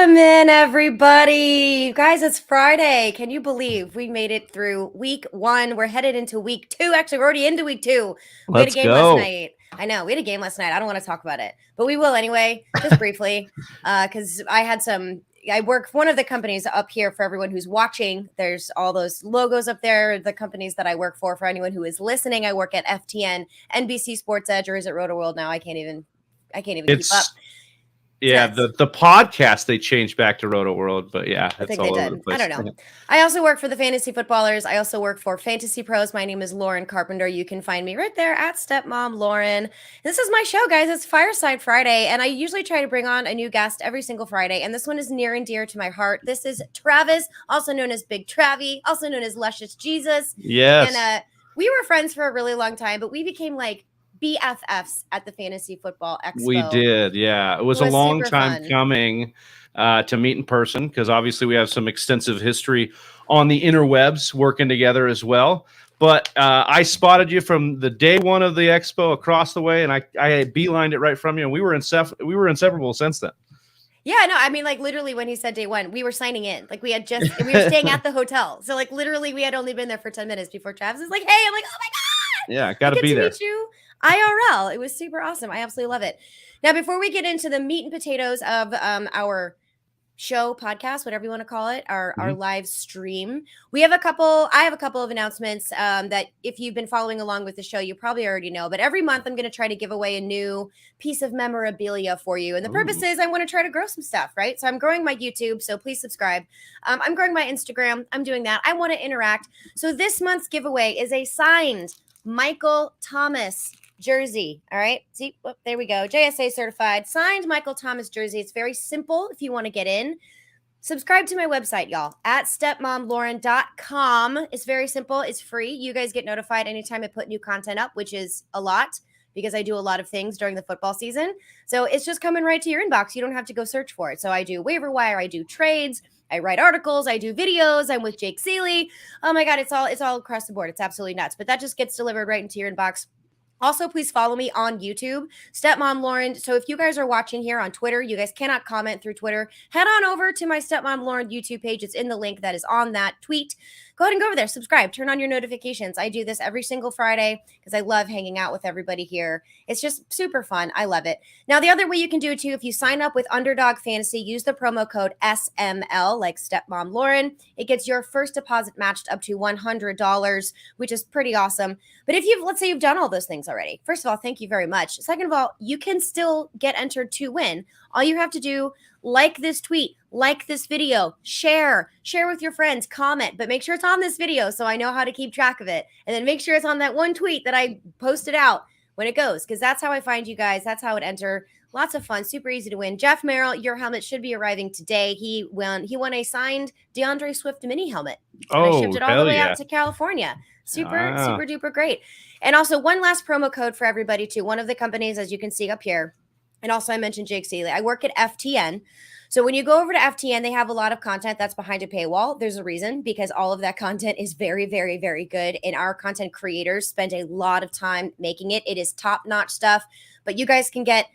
Welcome in, everybody. You guys, it's Friday. Can you believe we made it through week 1? We're headed into week 2. Actually, we're already into week 2. We had a game last night. I know, we had a game last night. I don't want to talk about it, but we will anyway, just briefly, because I work for one of the companies up here for everyone who's watching. There's all those logos up there, the companies that I work for anyone who is listening. I work at FTN, NBC Sports Edge, or is it Roto World now? I can't even keep up. Yeah, the podcast they changed back to Roto World, but yeah, I think they did. I don't know. I also work for the Fantasy Footballers. I also work for Fantasy Pros. My name is Lauren Carpenter. You can find me right there at Stepmom Lauren. This is my show, guys. It's Fireside Friday, and I usually try to bring on a new guest every single Friday, and this one is near and dear to my heart. This is Travis, also known as Big Travie, also known as Luscious Jesus. Yes. And we were friends for a really long time, but we became like BFFs at the Fantasy Football Expo. We did, yeah. It was a long time coming to meet in person because obviously we have some extensive history on the interwebs working together as well. But I spotted you from the day one of the expo across the way, and I beelined it right from you, and we were inseparable since then. Yeah, no, I mean, like literally when he said day one, we were signing in. Like we were staying at the hotel. So like literally we had only been there for 10 minutes before Travis was like, hey, I'm like, oh my God. Yeah, got to be there. Meet you IRL. It was super awesome. I absolutely love it. Now, before we get into the meat and potatoes of our show, podcast, whatever you want to call it, our live stream, I have a couple of announcements that if you've been following along with the show, you probably already know. But every month I'm going to try to give away a new piece of memorabilia for you. And the purpose is I want to try to grow some stuff, right? So I'm growing my YouTube, so please subscribe. I'm growing my Instagram. I'm doing that. I want to interact. So this month's giveaway is a signed Michael Thomas jersey. All right. See, there we go. JSA certified, signed Michael Thomas jersey. It's very simple if you want to get in. Subscribe to my website, y'all, at stepmomlauren.com. It's very simple. It's free. You guys get notified anytime I put new content up, which is a lot because I do a lot of things during the football season. So it's just coming right to your inbox. You don't have to go search for it. So I do waiver wire. I do trades. I write articles. I do videos. I'm with Jake Seeley. Oh my God. It's all across the board. It's absolutely nuts, but that just gets delivered right into your inbox. Also, please follow me on YouTube, Stepmom Lauren. So if you guys are watching here on Twitter, you guys cannot comment through Twitter, head on over to my Stepmom Lauren YouTube page. It's in the link that is on that tweet. Go ahead and go over there, subscribe, turn on your notifications. I do this every single Friday because I love hanging out with everybody here. It's just super fun. I love it. Now, the other way you can do it too, if you sign up with Underdog Fantasy, use the promo code SML, like Stepmom Lauren. It gets your first deposit matched up to $100, which is pretty awesome. But if let's say you've done all those things already, first of all, thank you very much. Second of all, you can still get entered to win. All you have to do, like this tweet, like this video, share with your friends, comment, but make sure it's on this video so I know how to keep track of it. And then make sure it's on that one tweet that I posted out when it goes, because that's how I find you guys. That's how it enter. Lots of fun, super easy to win. Jeff Merrill, your helmet should be arriving today. He won a signed DeAndre Swift mini helmet. And I shipped it all the way out to California. Super duper great. And also one last promo code for everybody too. One of the companies, as you can see up here, and also I mentioned Jake Seeley. I work at FTN. So when you go over to FTN, they have a lot of content that's behind a paywall. There's a reason, because all of that content is very, very, very good. And our content creators spend a lot of time making it. It is top-notch stuff. But you guys can get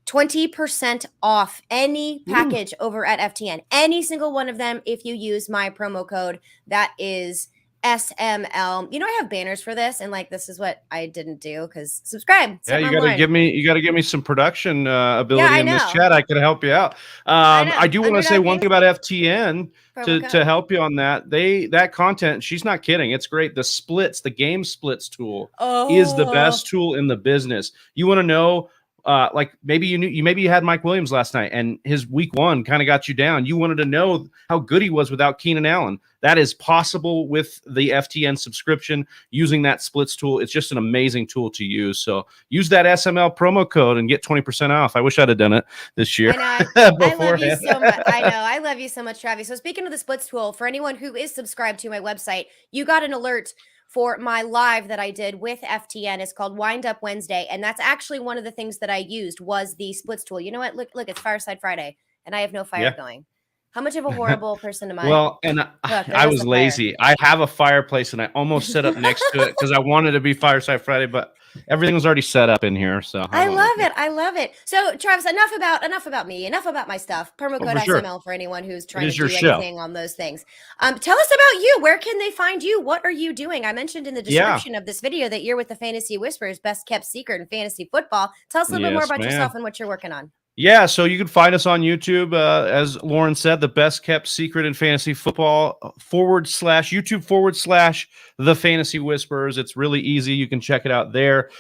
20% off any package over at FTN. Any single one of them if you use my promo code. That is SML. You know, I have banners for this, and like this is what I didn't do because subscribe. Yeah, you gotta give me some production ability in this chat. I could help you out. I do want to say one thing about FTN to help you on that. That content, she's not kidding. It's great. The game splits tool is the best tool in the business. You want to know. Like maybe you had Mike Williams last night and his week 1 kind of got you down. You wanted to know how good he was without Keenan Allen. That is possible with the FTN subscription using that splits tool. It's just an amazing tool to use. So use that SML promo code and get 20% off. I wish I'd have done it this year. I love you so much. I know. I love you so much, Travis. So speaking of the splits tool, for anyone who is subscribed to my website, you got an alert for my live that I did with FTN. It's called Wind Up Wednesday. And that's actually one of the things that I used was the splits tool. You know what? Look, it's Fireside Friday and I have no fire going. How much of a horrible person am I? Well, and I was lazy. I have a fireplace, and I almost set up next to it because I wanted to be Fireside Friday, but everything was already set up in here. So I love it. I love it. So, Travis, enough about me. Enough about my stuff. Promo code SML for anyone who's trying to do anything on those things. Tell us about you. Where can they find you? What are you doing? I mentioned in the description of this video that you're with the Fantasy Whisperers, best kept secret in fantasy football. Tell us a little bit more about yourself and what you're working on. Yeah, so you can find us on YouTube, as Lauren said, the best kept secret in fantasy football /YouTube /the Fantasy Whisperers. It's really easy. You can check it out there.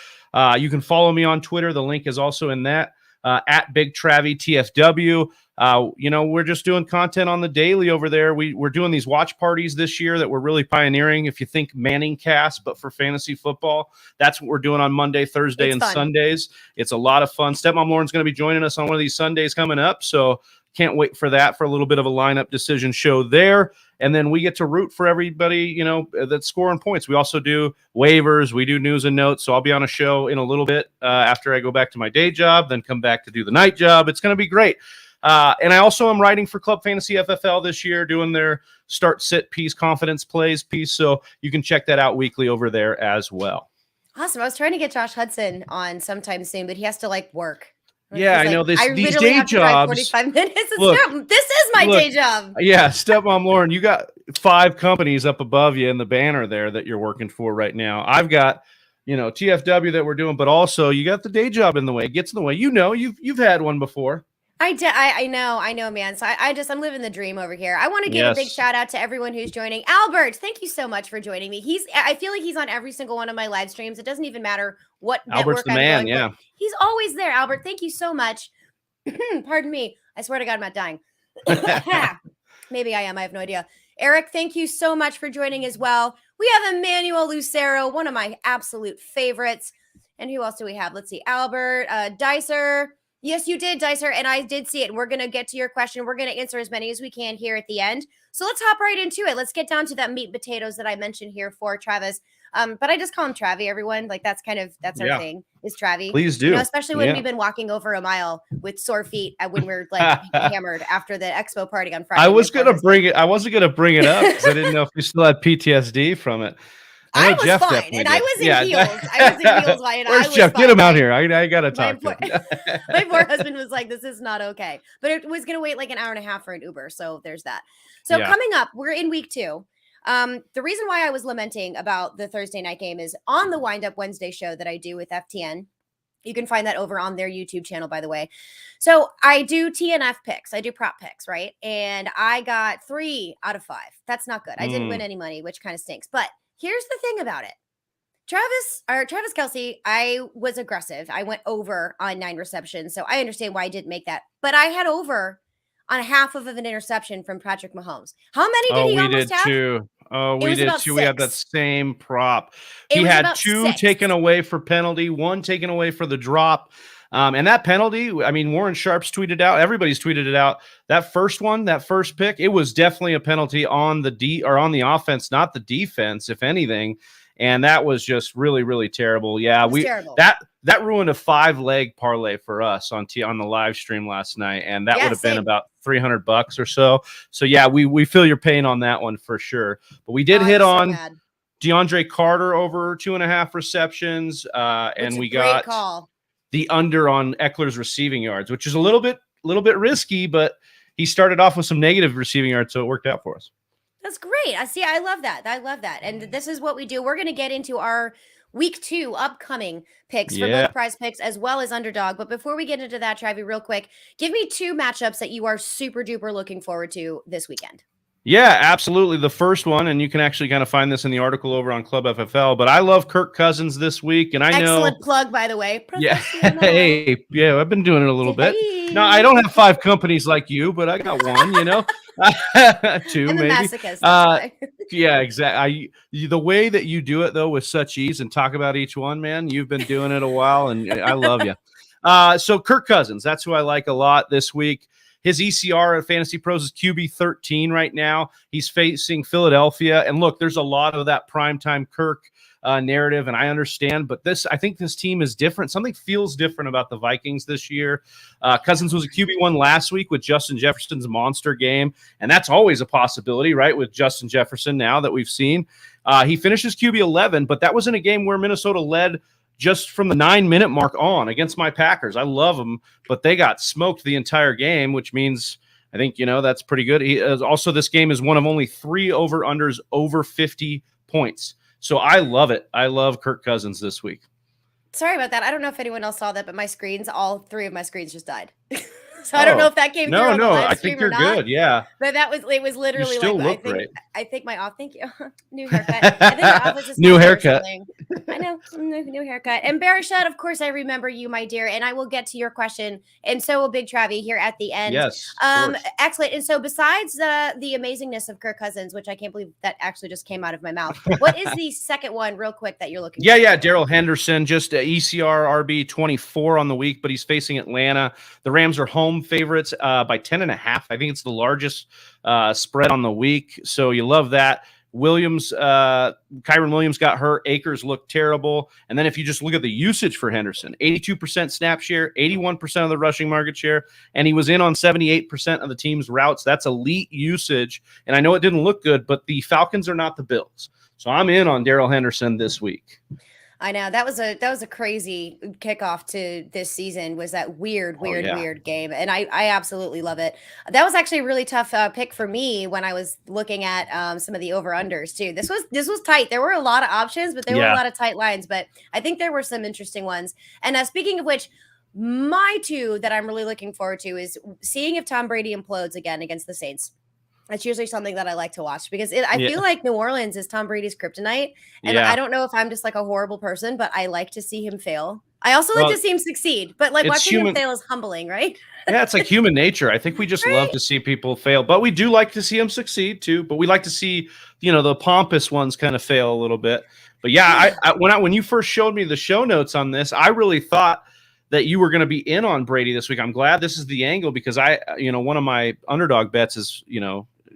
You can follow me on Twitter. The link is also in that, at Big Travie TFW. We're just doing content on the daily over there. We're doing these watch parties this year that we're really pioneering. If you think Manning cast, but for fantasy football, that's what we're doing on Monday, Thursday, and Sundays. It's a lot of fun. Stepmom Lauren's going to be joining us on one of these Sundays coming up. So can't wait for that, for a little bit of a lineup decision show there. And then we get to root for everybody, that's scoring points. We also do waivers. We do news and notes. So I'll be on a show in a little bit after I go back to my day job, then come back to do the night job. It's going to be great. And I also am writing for Club Fantasy FFL this year, doing their start sit piece, confidence plays piece. So you can check that out weekly over there as well. Awesome. I was trying to get Josh Hudson on sometime soon, but he has to work. Yeah, I know these day jobs. 45 minutes. This is my day job. Yeah, Stepmom Lauren, you got 5 companies up above you in the banner there that you're working for right now. I've got, TFW that we're doing, but also you got the day job in the way. It gets in the way. You've had one before. I know, man. So I'm living the dream over here. I want to give a big shout out to everyone who's joining. Albert, thank you so much for joining me. I feel like he's on every single one of my live streams. It doesn't even matter what Albert's network the man, I'm going for. He's always there. Albert, thank you so much. Pardon me. I swear to God, I'm not dying. Maybe I am. I have no idea. Eric, thank you so much for joining as well. We have Emmanuel Lucero, one of my absolute favorites. And who else do we have? Let's see. Albert, Dicer. Yes, you did, Dicer, and I did see it. And we're going to get to your question. We're going to answer as many as we can here at the end. So let's hop right into it. Let's get down to that meat and potatoes that I mentioned here for Travis. But I just call him Travie, everyone. That's our thing, is Travie. Please do. Especially when we've been walking over a mile with sore feet when we're hammered after the expo party on Friday. I wasn't going to bring it up because I didn't know if you still had PTSD from it. I was Jeff fine, and I was in heels. I was in heels. Where's Jeff? Get him out here. I got to talk to him. My poor husband was like, this is not okay. But it was going to wait an hour and a half for an Uber. So there's that. So coming up, we're in week 2. The reason why I was lamenting about the Thursday night game is on the Wind Up Wednesday show that I do with FTN. You can find that over on their YouTube channel, by the way. So I do TNF picks. I do prop picks, right? And I got 3 out of 5. That's not good. I didn't win any money, which kind of stinks. But here's the thing about it. Travis Kelce, I was aggressive. I went over on 9 receptions. So I understand why I didn't make that. But I had over on half of an interception from Patrick Mahomes. How many did he almost have? Too. Oh, we did too. 6. We had that same prop. He had 2 taken away for penalty, 1 taken away for the drop. And that penalty, Warren Sharp's tweeted out. Everybody's tweeted it out. That first pick, it was definitely a penalty on the offense, not the defense, if anything. And that was just really, really terrible. Yeah, terrible. That ruined a 5-leg parlay for us on the live stream last night, and that would have been about $300 or so. So yeah, we feel your pain on that one for sure. But we did hit on DeAndre Carter over 2.5 receptions, and we got the under on Eckler's receiving yards, which is a little bit risky, but he started off with some negative receiving yards, so it worked out for us. That's great. I love that. And this is what we do. We're going to get into our week 2 upcoming picks for both Prize Picks as well as Underdog. But before we get into that, Travie, real quick, give me 2 matchups that you are super duper looking forward to this weekend. Yeah, absolutely. The first one, and you can actually kind of find this in the article over on Club FFL, but I love Kirk Cousins this week, and I know... Excellent plug, by the way. Yeah, hey, I've been doing it a little bit. No, I don't have 5 companies like you, but I got 1, 2 I'm maybe. Masochist, yeah, exactly. The way that you do it, though, with such ease and talk about each one, man, you've been doing it a while, and I love you. So Kirk Cousins, that's who I like a lot this week. His ECR at Fantasy Pros is QB 13 right now. He's facing Philadelphia. And look, there's a lot of that primetime Kirk narrative, and I understand, but I think this team is different. Something feels different about the Vikings this year. Cousins was a QB1 last week with Justin Jefferson's monster game, and that's always a possibility, right, with Justin Jefferson now that we've seen. He finishes QB 11, but that was in a game where Minnesota led just from the 9-minute mark on against my Packers. I love them, but they got smoked the entire game, which means I think, that's pretty good. Also, this game is one of only 3 over-unders over 50 points. So I love it. I love Kirk Cousins this week. Sorry about that. I don't know if anyone else saw that, but all 3 of my screens just died. So I don't know if that came through on the live stream or not. I think you're good. Yeah. But it was literally you still look great. I think thank you. New haircut. I think my office is new haircut. I know, new haircut. And Barishat, of course, I remember you, my dear, and I will get to your question. And so will Big Travie here at the end. Yes. Excellent. And so besides the amazingness of Kirk Cousins, which I can't believe that actually just came out of my mouth, what is the second one, real quick, that you're looking for? Yeah. Darrell Henderson, just ECR RB 24 on the week, but he's facing Atlanta. The Rams are home favorites by 10.5. I think it's the largest spread on the week. So you love that. Kyron Williams got hurt. Akers looked terrible. And then if you just look at the usage for Henderson, 82% snap share, 81% of the rushing market share, and he was in on 78% of the team's routes. That's elite usage. And I know it didn't look good, but the Falcons are not the Bills. So I'm in on Darrell Henderson this week. I know that was a crazy kickoff to this season. Was that weird game, and I absolutely love it. That was actually a really tough pick for me when I was looking at some of the over unders too. This was tight. There were a lot of options, but there were a lot of tight lines. But I think there were some interesting ones. And speaking of which, my 2 that I'm really looking forward to is seeing if Tom Brady implodes again against the Saints. That's usually something that I like to watch because I feel like New Orleans is Tom Brady's kryptonite. And I don't know if I'm just like a horrible person, but I like to see him fail. I also like to see him succeed, but like watching him fail is humbling, right? Yeah, it's like human nature. I think we just love to see people fail, but we do like to see them succeed too. But we like to see, the pompous ones kind of fail a little bit. But yeah, when you first showed me the show notes on this, I really thought that you were going to be in on Brady this week. I'm glad this is the angle because one of my underdog bets is,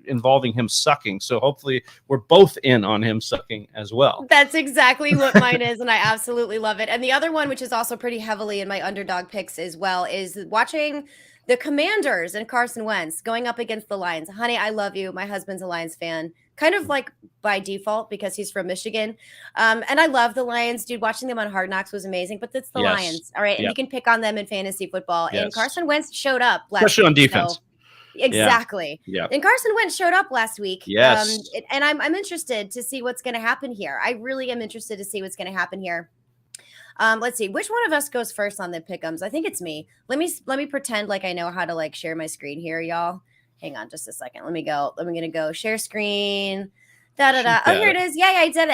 involving him sucking. So hopefully we're both in on him sucking as well. That's exactly what mine is. And I absolutely love it. And the other one, which is also pretty heavily in my underdog picks as well, is watching the Commanders and Carson Wentz going up against the Lions. Honey, I love you. My husband's a Lions fan, kind of like by default because he's from Michigan. And I love the Lions, dude. Watching them on Hard Knocks was amazing, but it's the Lions. All right. And you can pick on them in fantasy football. And Carson Wentz showed up last especially week, on defense. So exactly. Yeah. And Carson Wentz showed up last week. Yes. And I'm interested to see what's going to happen here. I really am interested to see what's going to happen here. Let's see. Which one of us goes first on the pick'ems? I think it's me. Let me pretend like I know how to like share my screen here, y'all. Hang on just a second. Let me go. I'm going to go share screen. Oh, here it is. Yay, I did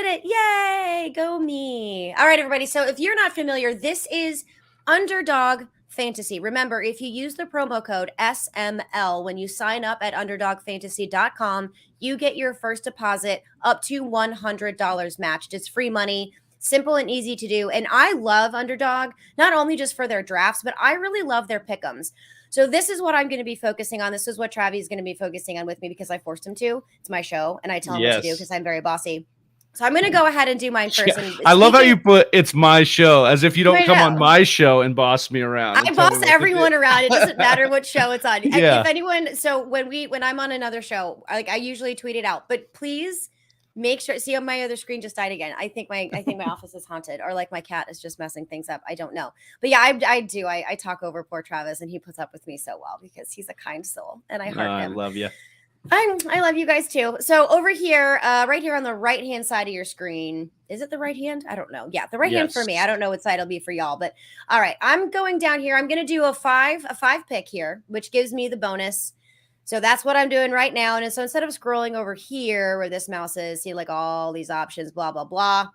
it. Yay. Go me. All right, everybody. So if you're not familiar, this is Underdog Fantasy. Remember, if you use the promo code SML when you sign up at underdogfantasy.com, you get your first deposit up to $100 matched. It's free money, simple and easy to do. And I love Underdog, not only just for their drafts, but I really love their pick'ems. So this is what I'm going to be focusing on. This is what Travis is going to be focusing on with me because I forced him to. It's my show, and I tell him what to do because I'm very bossy. So I'm going to go ahead and do mine first. And I love how you put "it's my show" as if you don't come on my show and boss me around. I boss everyone around. It doesn't matter what show it's on. If anyone, so when I'm on another show, I usually tweet it out. But please make sure. See, my other screen just died again. I think my office is haunted, or like my cat is just messing things up. I don't know. But yeah, I do. I talk over poor Travis, and he puts up with me so well because he's a kind soul, and I heart him. I love you. I love you guys too. So over here, right here on the right-hand side of your screen, is it the right hand? I don't know. Yeah, the right hand for me. I don't know what side it'll be for y'all, but all right, I'm going down here. I'm going to do a five pick here, which gives me the bonus. So that's what I'm doing right now. And so instead of scrolling over here where this mouse is, see like all these options, blah, blah, blah,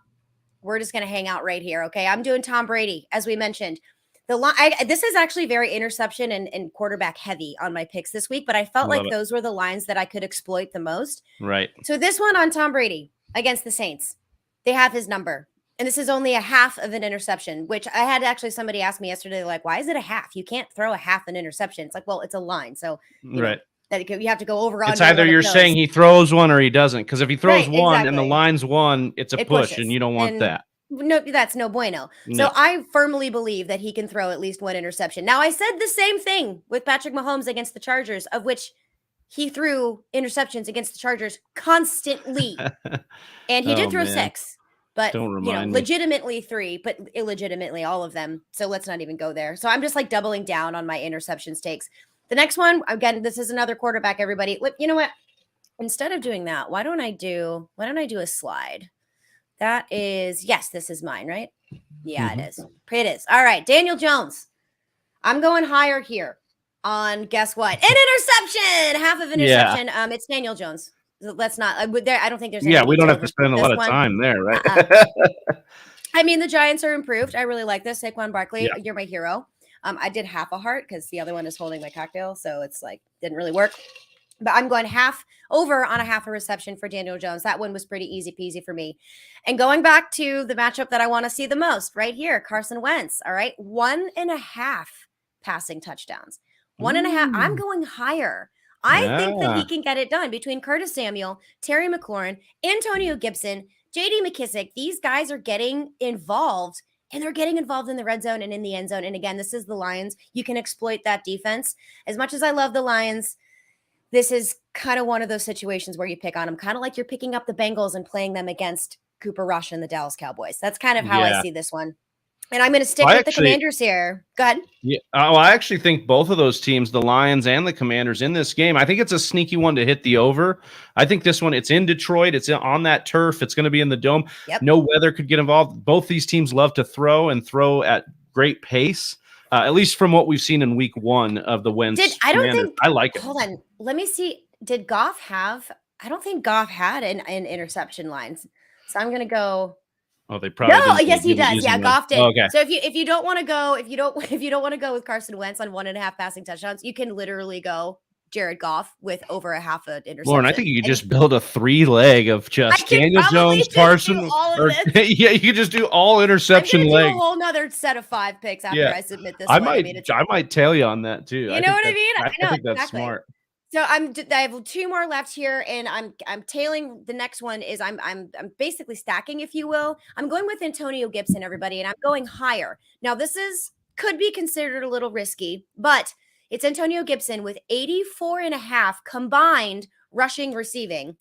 we're just going to hang out right here. Okay. I'm doing Tom Brady, as we mentioned. This is actually very interception and quarterback heavy on my picks this week, but I felt like those were the lines that I could exploit the most. Right. So this one on Tom Brady against the Saints, they have his number. And this is only a half of an interception, which I had actually somebody ask me yesterday, like, why is it a half? You can't throw a half an interception. It's like, well, it's a line. So, right. That you have to go over. It's either you're saying he throws one or he doesn't. Because if he throws one and the line's one, it's a push, and you don't want that. No, that's no bueno. No. So I firmly believe that he can throw at least one interception. Now, I said the same thing with Patrick Mahomes against the Chargers, of which he threw interceptions against the Chargers constantly. And he did throw 6. But legitimately 3, but illegitimately all of them. So let's not even go there. So I'm just like doubling down on my interceptions takes. The next one, again, this is another quarterback, everybody. You know what? Instead of doing that, why don't I do a slide? That is, yes, this is mine, right? Yeah, it is. It is. All right, Daniel Jones. I'm going higher here on, guess what? An interception, half of an interception. Yeah. It's Daniel Jones. Let's not. I don't think there's. Yeah, we don't have to spend a lot of time there, right? I mean, the Giants are improved. I really like this. Saquon Barkley, you're my hero. I did half a heart because the other one is holding my cocktail, so it's like didn't really work. But I'm going half over on a half a reception for Daniel Jones. That one was pretty easy peasy for me. And going back to the matchup that I want to see the most, right here, Carson Wentz. All right, 1.5 passing touchdowns. 1.5. I'm going higher. I think that he can get it done between Curtis Samuel, Terry McLaurin, Antonio Gibson, J.D. McKissick. These guys are getting involved, and they're getting involved in the red zone and in the end zone. And again, this is the Lions. You can exploit that defense. As much as I love the Lions, this is kind of one of those situations where you pick on them, kind of like you're picking up the Bengals and playing them against Cooper Rush and the Dallas Cowboys. That's kind of how I see this one. And I'm going to stick with the Commanders here. Go ahead. Yeah, I actually think both of those teams, the Lions and the Commanders, in this game, I think it's a sneaky one to hit the over. I think this one, it's in Detroit. It's on that turf. It's going to be in the dome. Yep. No weather could get involved. Both these teams love to throw and throw at great pace, at least from what we've seen in week 1 of the Wentz. I like it. Hold on. Let me see. Did Goff have – I don't think Goff had an interception line. So I'm going to go – Oh, they probably yes, he does. Yeah, Goff did. Oh, okay. So if you don't want to go, if you don't want to go with Carson Wentz on 1.5 passing touchdowns, you can literally go Jared Goff with over a half an interception. Lauren, I think you could just build a 3-leg of just Daniel Jones, Carson. Yeah, you could just do all interception legs. Do a whole nother set of 5 picks after I submit this. I might tail you on that too. You know what I mean? I think that's smart. So I have 2 more left here, and I'm tailing. The next one is I'm basically stacking, if you will. I'm going with Antonio Gibson, everybody, and I'm going higher. Now this could be considered a little risky, but it's Antonio Gibson with 84.5 combined rushing, receiving.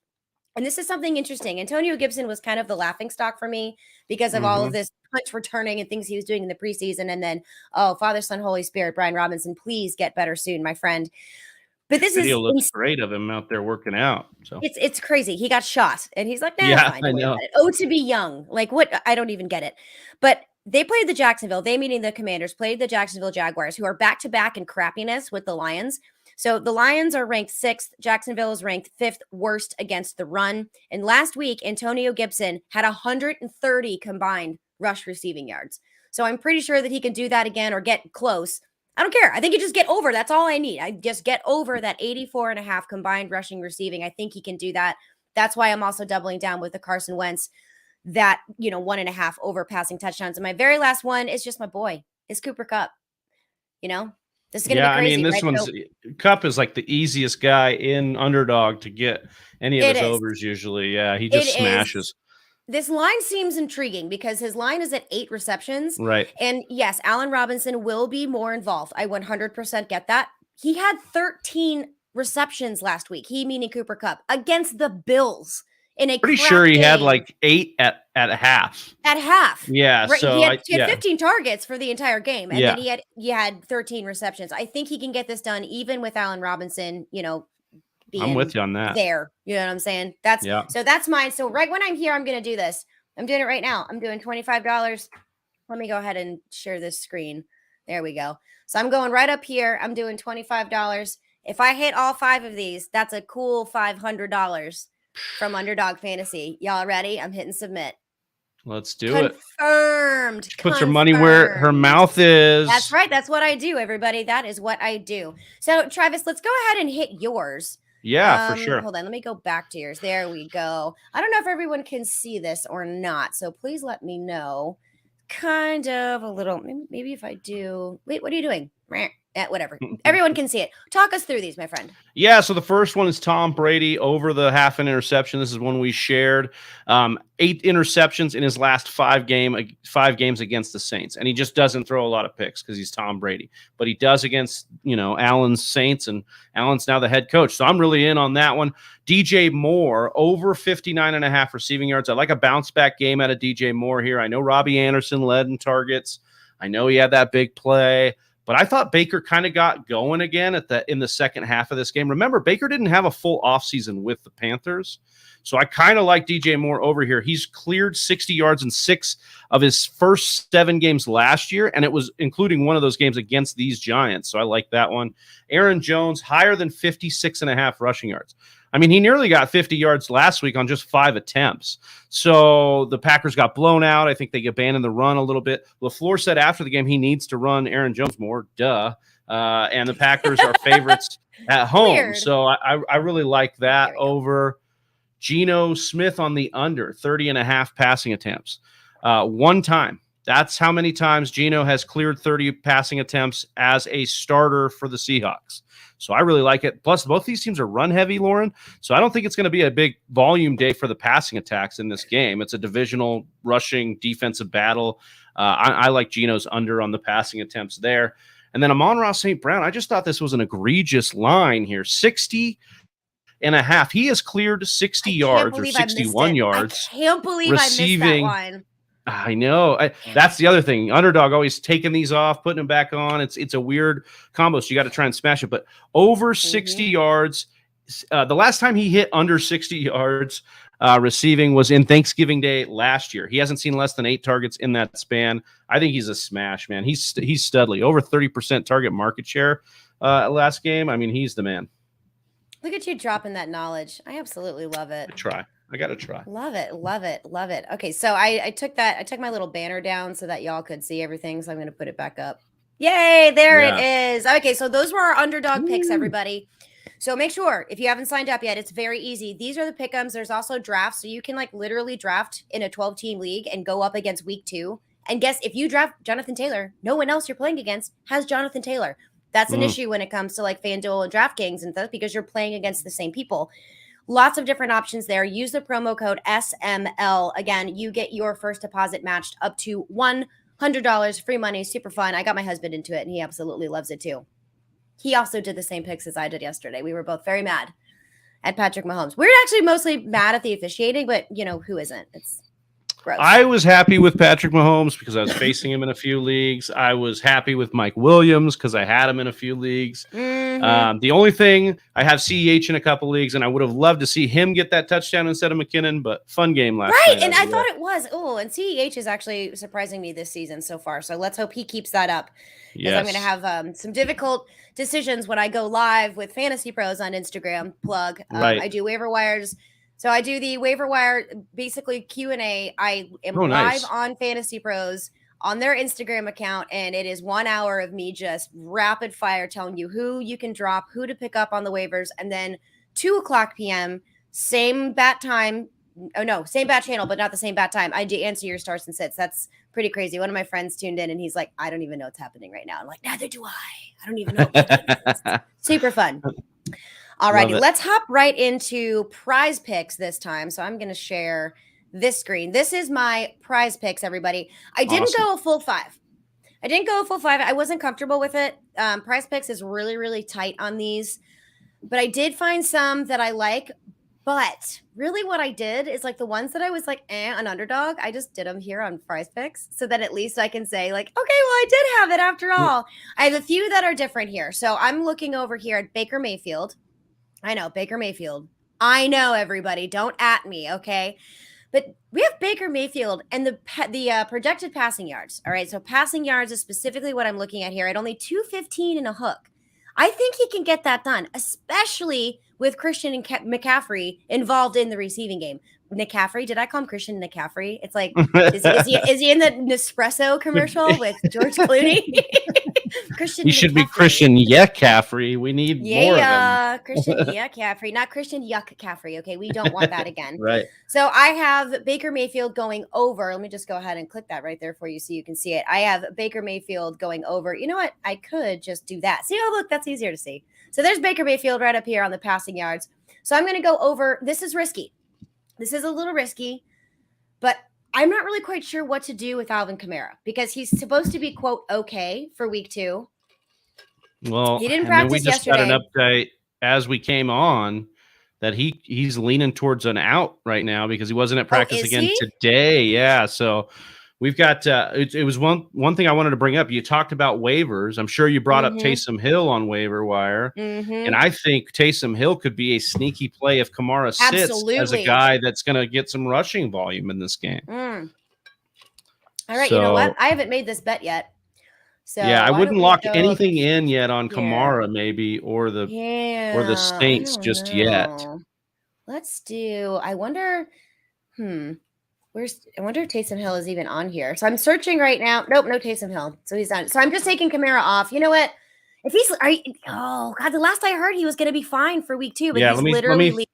And this is something interesting. Antonio Gibson was kind of the laughing stock for me because of all of this punch returning and things he was doing in the preseason. And then, Father, Son, Holy Spirit, Brian Robinson, please get better soon, my friend. But this video looks great of him out there working out. So it's crazy. He got shot, and he's like, I know. Oh, to be young, like what? I don't even get it. But they played the Jacksonville. They, meaning the Commanders, played the Jacksonville Jaguars, who are back to back in crappiness with the Lions. So the Lions are ranked 6th. Jacksonville is ranked 5th worst against the run. And last week, Antonio Gibson had 130 combined rush receiving yards. So I'm pretty sure that he can do that again or get close. I don't care. I think you just get over. That's all I need. I just get over that 84.5 combined rushing receiving. I think he can do that. That's why I'm also doubling down with the Carson Wentz, that, 1.5 over passing touchdowns. And my very last one is just my boy. It's Cooper Kupp. This is going to be crazy. I mean, this one's Kupp is like the easiest guy in Underdog to get any of his overs usually. Yeah, he just smashes. This line seems intriguing because his line is at 8 receptions. Right. And yes, Allen Robinson will be more involved. I 100% get that. He had 13 receptions last week. He, meaning Cooper Kupp, against the Bills in a pretty sure he had like 8 at half. At half. Yeah. Right. So he had 15 targets for the entire game. And then he had 13 receptions. I think he can get this done even with Allen Robinson, I'm with you on that. There, you know what I'm saying? So that's mine. So right when I'm here, I'm going to do this. I'm doing it right now. I'm doing $25. Let me go ahead and share this screen. There we go. So I'm going right up here. I'm doing $25. If I hit all 5 of these, that's a cool $500 from Underdog Fantasy. Y'all ready? I'm hitting submit. Let's do it. Confirmed. Put your money where her mouth is. That's right. That's what I do, everybody. That is what I do. So Travis, let's go ahead and hit yours. Yeah, for sure. Hold on. Let me go back to yours. There we go. I don't know if everyone can see this or not, so please let me know. Kind of a little, maybe if I do. Wait, what are you doing? Whatever. Everyone can see it. Talk us through these, my friend. Yeah, so the first one is Tom Brady over the half an interception. This is one we shared. 8 interceptions in his last 5 games against the Saints, and he just doesn't throw a lot of picks because he's Tom Brady. But he does against Allen's Saints, and Allen's now the head coach. So I'm really in on that one. DJ Moore over 59.5 receiving yards. I like a bounce back game out of DJ Moore here. I know Robbie Anderson led in targets. I know he had that big play. But I thought Baker kind of got going again in the second half of this game. Remember, Baker didn't have a full offseason with the Panthers. So I kind of like DJ Moore over here. He's cleared 60 yards in 6 of his first 7 games last year, and it was including one of those games against these Giants. So I like that one. Aaron Jones, higher than 56.5 rushing yards. I mean, he nearly got 50 yards last week on just 5 attempts. So the Packers got blown out. I think they abandoned the run a little bit. LaFleur said after the game he needs to run Aaron Jones more. Duh. And the Packers are favorites at home. Weird. So I really like that over Geno Smith on the under 30.5 passing attempts. One time. That's how many times Geno has cleared 30 passing attempts as a starter for the Seahawks. So I really like it. Plus, both these teams are run heavy, Lauren. So I don't think it's going to be a big volume day for the passing attacks in this game. It's a divisional rushing defensive battle. I like Geno's under on the passing attempts there. And then Amon-Ra St. Brown, I just thought this was an egregious line here. 60.5. He has cleared 60 yards or 61 yards. I can't believe receiving. I missed that line. I know. That's the other thing. Underdog always taking these off, putting them back on. It's a weird combo, so you got to try and smash it. But over 60 yards, the last time he hit under 60 yards receiving was in Thanksgiving Day last year. He hasn't seen less than 8 targets in that span. I think he's a smash, man. He's studly. Over 30% target market share last game. I mean, he's the man. Look at you dropping that knowledge. I absolutely love it. I got to try. Love it. Love it. Love it. Okay. So I took my little banner down so that y'all could see everything. So I'm going to put it back up. Yay. There it is. Okay. So those were our underdog picks, everybody. So make sure if you haven't signed up yet, it's very easy. These are the pick'ems. There's also drafts. So you can literally draft in a 12-team league and go up against week 2. And guess if you draft Jonathan Taylor, no one else you're playing against has Jonathan Taylor. That's an issue when it comes to FanDuel and DraftKings and stuff because you're playing against the same people. Lots of different options there. Use the promo code SML. Again, you get your first deposit matched up to $100. Free money, super fun. I got my husband into it, and he absolutely loves it too. He also did the same picks as I did yesterday. We were both very mad at Patrick Mahomes. We're actually mostly mad at the officiating, but who isn't? It's gross. I was happy with Patrick Mahomes because I was facing him in a few leagues. I was happy with Mike Williams because I had him in a few leagues. The only thing, I have CEH in a couple leagues, and I would have loved to see him get that touchdown instead of McKinnon, but fun game last night. Right, and I thought it was. Oh, and CEH is actually surprising me this season so far, so let's hope he keeps that up. Yes. I'm going to have some difficult decisions when I go live with Fantasy Pros on Instagram. Plug. Right. I do waiver wires. So I do the waiver wire, basically Q&A. I am live on Fantasy Pros on their Instagram account, and it is 1 hour of me just rapid fire telling you who you can drop, who to pick up on the waivers, and then 2:00 p.m., same bat time. Oh, no, same bat channel, but not the same bat time. I do answer your starts and sits. That's pretty crazy. One of my friends tuned in, and he's like, I don't even know what's happening right now. I'm like, neither do I. I don't even know what super fun. All righty, let's hop right into prize picks this time. So I'm going to share this screen. This is my prize picks, everybody. I didn't go a full 5. I wasn't comfortable with it. Prize picks is really, really tight on these. But I did find some that I like. But really what I did is the ones that I was an underdog, I just did them here on prize picks so that at least I can say okay, well, I did have it after all. I have a few that are different here. So I'm looking over here at Baker Mayfield. I know, Baker Mayfield. I know, everybody. Don't at me, okay? But we have Baker Mayfield and the projected passing yards. All right, so passing yards is specifically what I'm looking at here at only 215 and a hook. I think he can get that done, especially with Christian and McCaffrey involved in the receiving game. McCaffrey, did I call him Christian McCaffrey? It's is he in the Nespresso commercial with George Clooney? Christian. He should be Christian McCaffrey. We need more of him. Christian McCaffrey, not Christian Caffrey. Okay, we don't want that again. Right. So I have Baker Mayfield going over. Let me just go ahead and click that right there for you so you can see it. I have Baker Mayfield going over. You know what? I could just do that. See, oh, look, that's easier to see. So there's Baker Mayfield right up here on the passing yards. So I'm going to go over. This is risky. This is a little risky, but I'm not really quite sure what to do with Alvin Kamara because he's supposed to be, quote, okay for week 2. Well, he didn't practice we just yesterday. got an update as we came on that he's leaning towards an out right now because he wasn't at practice again today. Yeah, so we've got it was one thing I wanted to bring up. You talked about waivers. I'm sure you brought up Taysom Hill on waiver wire, and I think Taysom Hill could be a sneaky play if Kamara sits as a guy that's going to get some rushing volume in this game. All right, so, you know what? I haven't made this bet yet. So yeah, I wouldn't lock anything in yet on Kamara, maybe, or the Saints just yet. Let's do. I wonder. I wonder if Taysom Hill is even on here. So I'm searching right now. Nope, no Taysom Hill. So he's on. So I'm just taking Kamara off. You know what? If he's, oh God, the last I heard he was going to be fine for week 2. But yeah, he's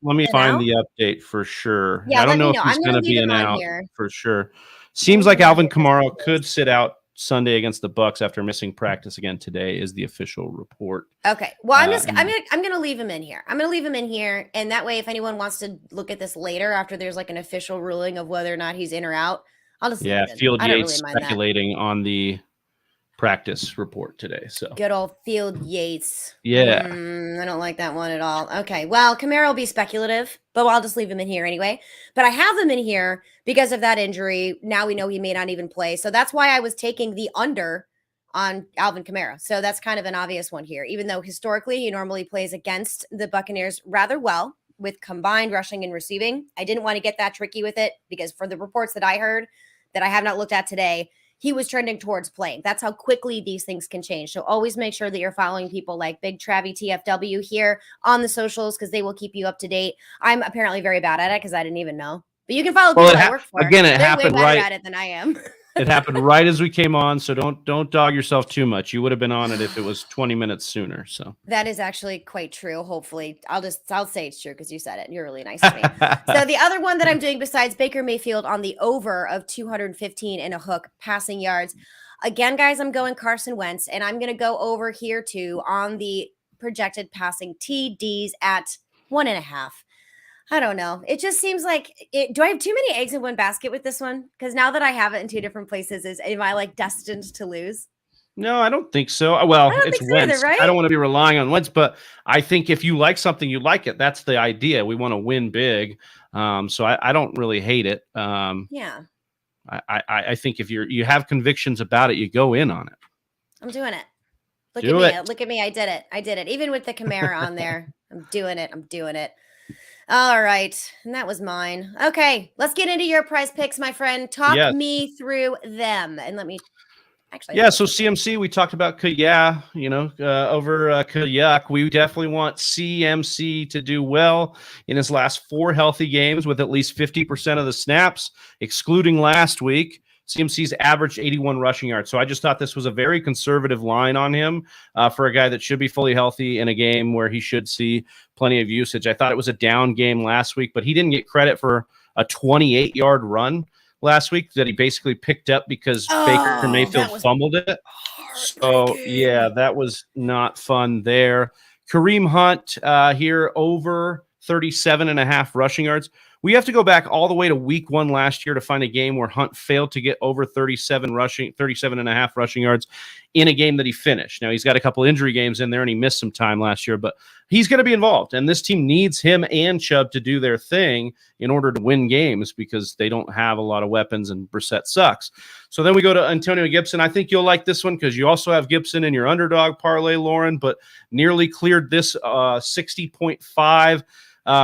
let me find the update for sure. Yeah, I don't know if he's going to be an out here. For sure. Seems like Alvin Kamara could sit out Sunday against the Bucs after missing practice again today is the official report. Okay. Well, I'm gonna leave him in here. I'm gonna leave him in here, and that way, if anyone wants to look at this later after there's like an official ruling of whether or not he's in or out, I'll just Field Yates speculating on the practice report today. So good old Field Yates. Yeah. I don't like that one at all. Okay. Well, Kamara will be speculative, but I'll just leave him in here anyway. But I have him in here because of that injury. Now we know he may not even play. So that's why I was taking the under on Alvin Kamara. So that's kind of an obvious one here, even though historically he normally plays against the Buccaneers rather well with combined rushing and receiving. I didn't want to get that tricky with it because for the reports that I heard that I have not looked at today, he was trending towards playing. That's how quickly these things can change. So always make sure that you're following people like Big Travie TFW here on the socials because they will keep you up to date. I'm apparently very bad at it because I didn't even know. But you can follow people I work for. Again, it happened way better at it than I am. It happened right as we came on, so don't dog yourself too much. You would have been on it if it was 20 minutes sooner. So that is actually quite true. Hopefully, I'll say it's true because you said it. You're really nice to me. So the other one that I'm doing besides Baker Mayfield on the over of 215 and a hook passing yards, again, guys, I'm going Carson Wentz, and I'm going to go over here too on the projected passing TDs at 1.5. I don't know. It just seems like do I have too many eggs in one basket with this one? Because now that I have it in 2 different places, am I like destined to lose? No, I don't think so. Well, it's Wentz. Either, right? I don't want to be relying on Wentz, but I think if you like something, you like it. That's the idea. We want to win big. So I don't really hate it. Yeah. I think if you have convictions about it, you go in on it. I'm doing it. Look at me. Look at me. I did it. Even with the Kamara on there. I'm doing it. All right. And that was mine. Okay. Let's get into your prize picks, my friend. Talk me through them. And let me actually. Yeah. So CMC, we talked about Kayak, over Kayak. We definitely want CMC to do well in his last 4 healthy games with at least 50% of the snaps, excluding last week. CMC's averaged 81 rushing yards. So I just thought this was a very conservative line on him for a guy that should be fully healthy in a game where he should see plenty of usage. I thought it was a down game last week, but he didn't get credit for a 28-yard run last week that he basically picked up because Baker Mayfield fumbled it. So, yeah, that was not fun there. Kareem Hunt here over 37.5 rushing yards. We have to go back all the way to week 1 last year to find a game where Hunt failed to get over 37.5 rushing yards in a game that he finished. Now, he's got a couple injury games in there, and he missed some time last year, but he's going to be involved. And this team needs him and Chubb to do their thing in order to win games because they don't have a lot of weapons, and Brissett sucks. So then we go to Antonio Gibson. I think you'll like this one because you also have Gibson in your underdog parlay, Lauren, but nearly cleared this 60.5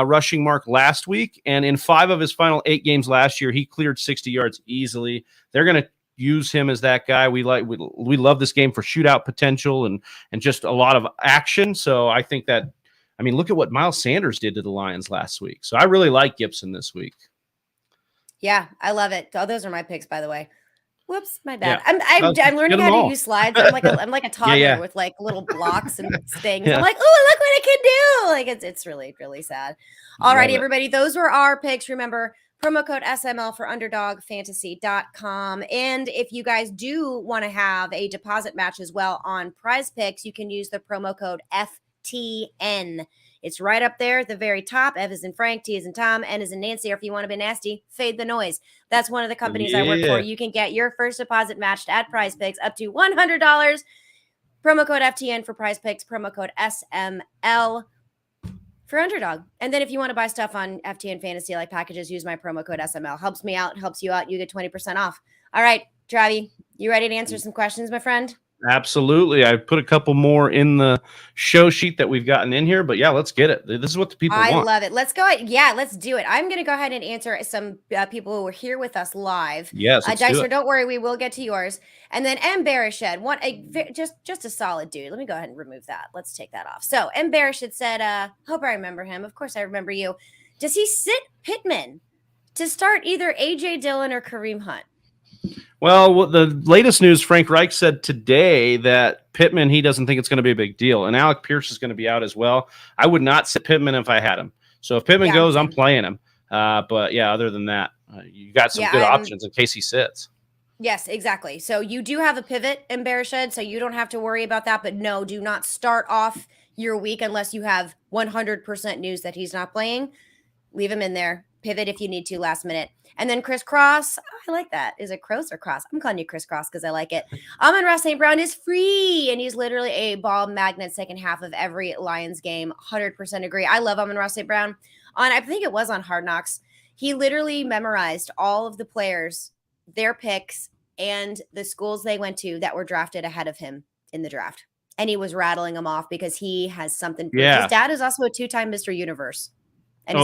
rushing mark last week, and in 5 of his final 8 games last year, he cleared 60 yards easily. They're going to use him as that guy. We love this game for shootout potential and just a lot of action. So I think that, look at what Miles Sanders did to the Lions last week. So I really like Gibson this week. Yeah, I love it. Oh, those are my picks, by the way. Whoops, my bad. I'm learning how to use slides. I'm like a toddler with like little blocks and things. I'm like, oh, look what I can do! Like it's really, really sad. All righty, everybody. Those were our picks. Remember, promo code SML for underdogfantasy.com. And if you guys do want to have a deposit match as well on Prize Picks, you can use the promo code FTN. It's right up there at the very top. F is in Frank, T is in Tom, N is in Nancy. Or if you want to be nasty, Fade the Noise. That's one of the companies I work for. You can get your first deposit matched at Prize Picks up to $100. Promo code FTN for Prize Picks. Promo code SML for Underdog. And then if you want to buy stuff on FTN Fantasy like packages, use my promo code SML. Helps me out, helps you out. You get 20% off. All right, Travi, you ready to answer some questions, my friend? Absolutely. I put a couple more in the show sheet that we've gotten in here, but yeah, let's get it. This is what the people want. I love it. Let's go. Yeah, let's do it. I'm going to go ahead and answer some people who were here with us live. Yes, Dicer, don't worry. We will get to yours. And then M. Barished, just a solid dude. Let me go ahead and remove that. Let's take that off. So M. Barished said, hope I remember him. Of course I remember you. Does he sit Pittman to start either A.J. Dillon or Kareem Hunt? Well, the latest news, Frank Reich said today that Pittman, he doesn't think it's going to be a big deal. And Alec Pierce is going to be out as well. I would not sit Pittman if I had him. So if Pittman goes, I'm playing him. But yeah, other than that, you got some good options in case he sits. Yes, exactly. So you do have a pivot in Barished, so you don't have to worry about that. But no, do not start off your week unless you have 100% news that he's not playing. Leave him in there. Pivot if you need to last minute. And then Chris Cross, I like that. Is it Cross or Cross? I'm calling you Chris Cross because I like it. Amon-Ra St. Brown is free, and he's literally a ball magnet second half of every Lions game. 100% agree. I love Amon-Ra St. Brown. I think it was on Hard Knocks. He literally memorized all of the players, their picks, and the schools they went to that were drafted ahead of him in the draft. And he was rattling them off because he has something. Yeah. His dad is also a 2-time Mr. Universe. And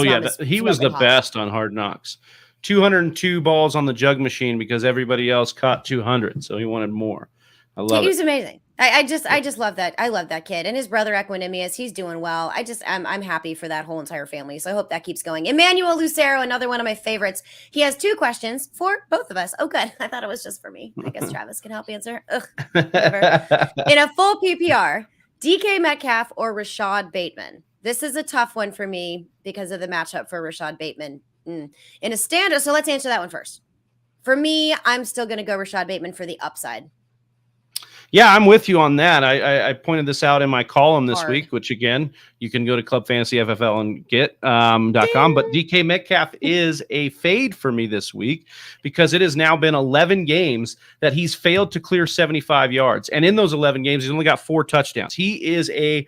he was the best on Hard Knocks. 202 balls on the jug machine because everybody else caught 200, so he wanted more. I love it. He was amazing. I just love that. I love that kid and his brother Equanimous. He's doing well. I'm happy for that whole entire family. So I hope that keeps going. Emmanuel Lucero, another one of my favorites. He has 2 questions for both of us. Oh, good. I thought it was just for me. I guess Travis can help answer. Ugh, whatever. In a full PPR, DK Metcalf or Rashad Bateman? This is a tough one for me because of the matchup for Rashad Bateman. In a standard, so let's answer that one first. For me, I'm still going to go Rashad Bateman for the upside. Yeah, I'm with you on that. I pointed this out in my column this week, which again, you can go to Club Fantasy FFL and get .com. But DK Metcalf is a fade for me this week because it has now been 11 games that he's failed to clear 75 yards. And in those 11 games, he's only got 4 touchdowns. He is a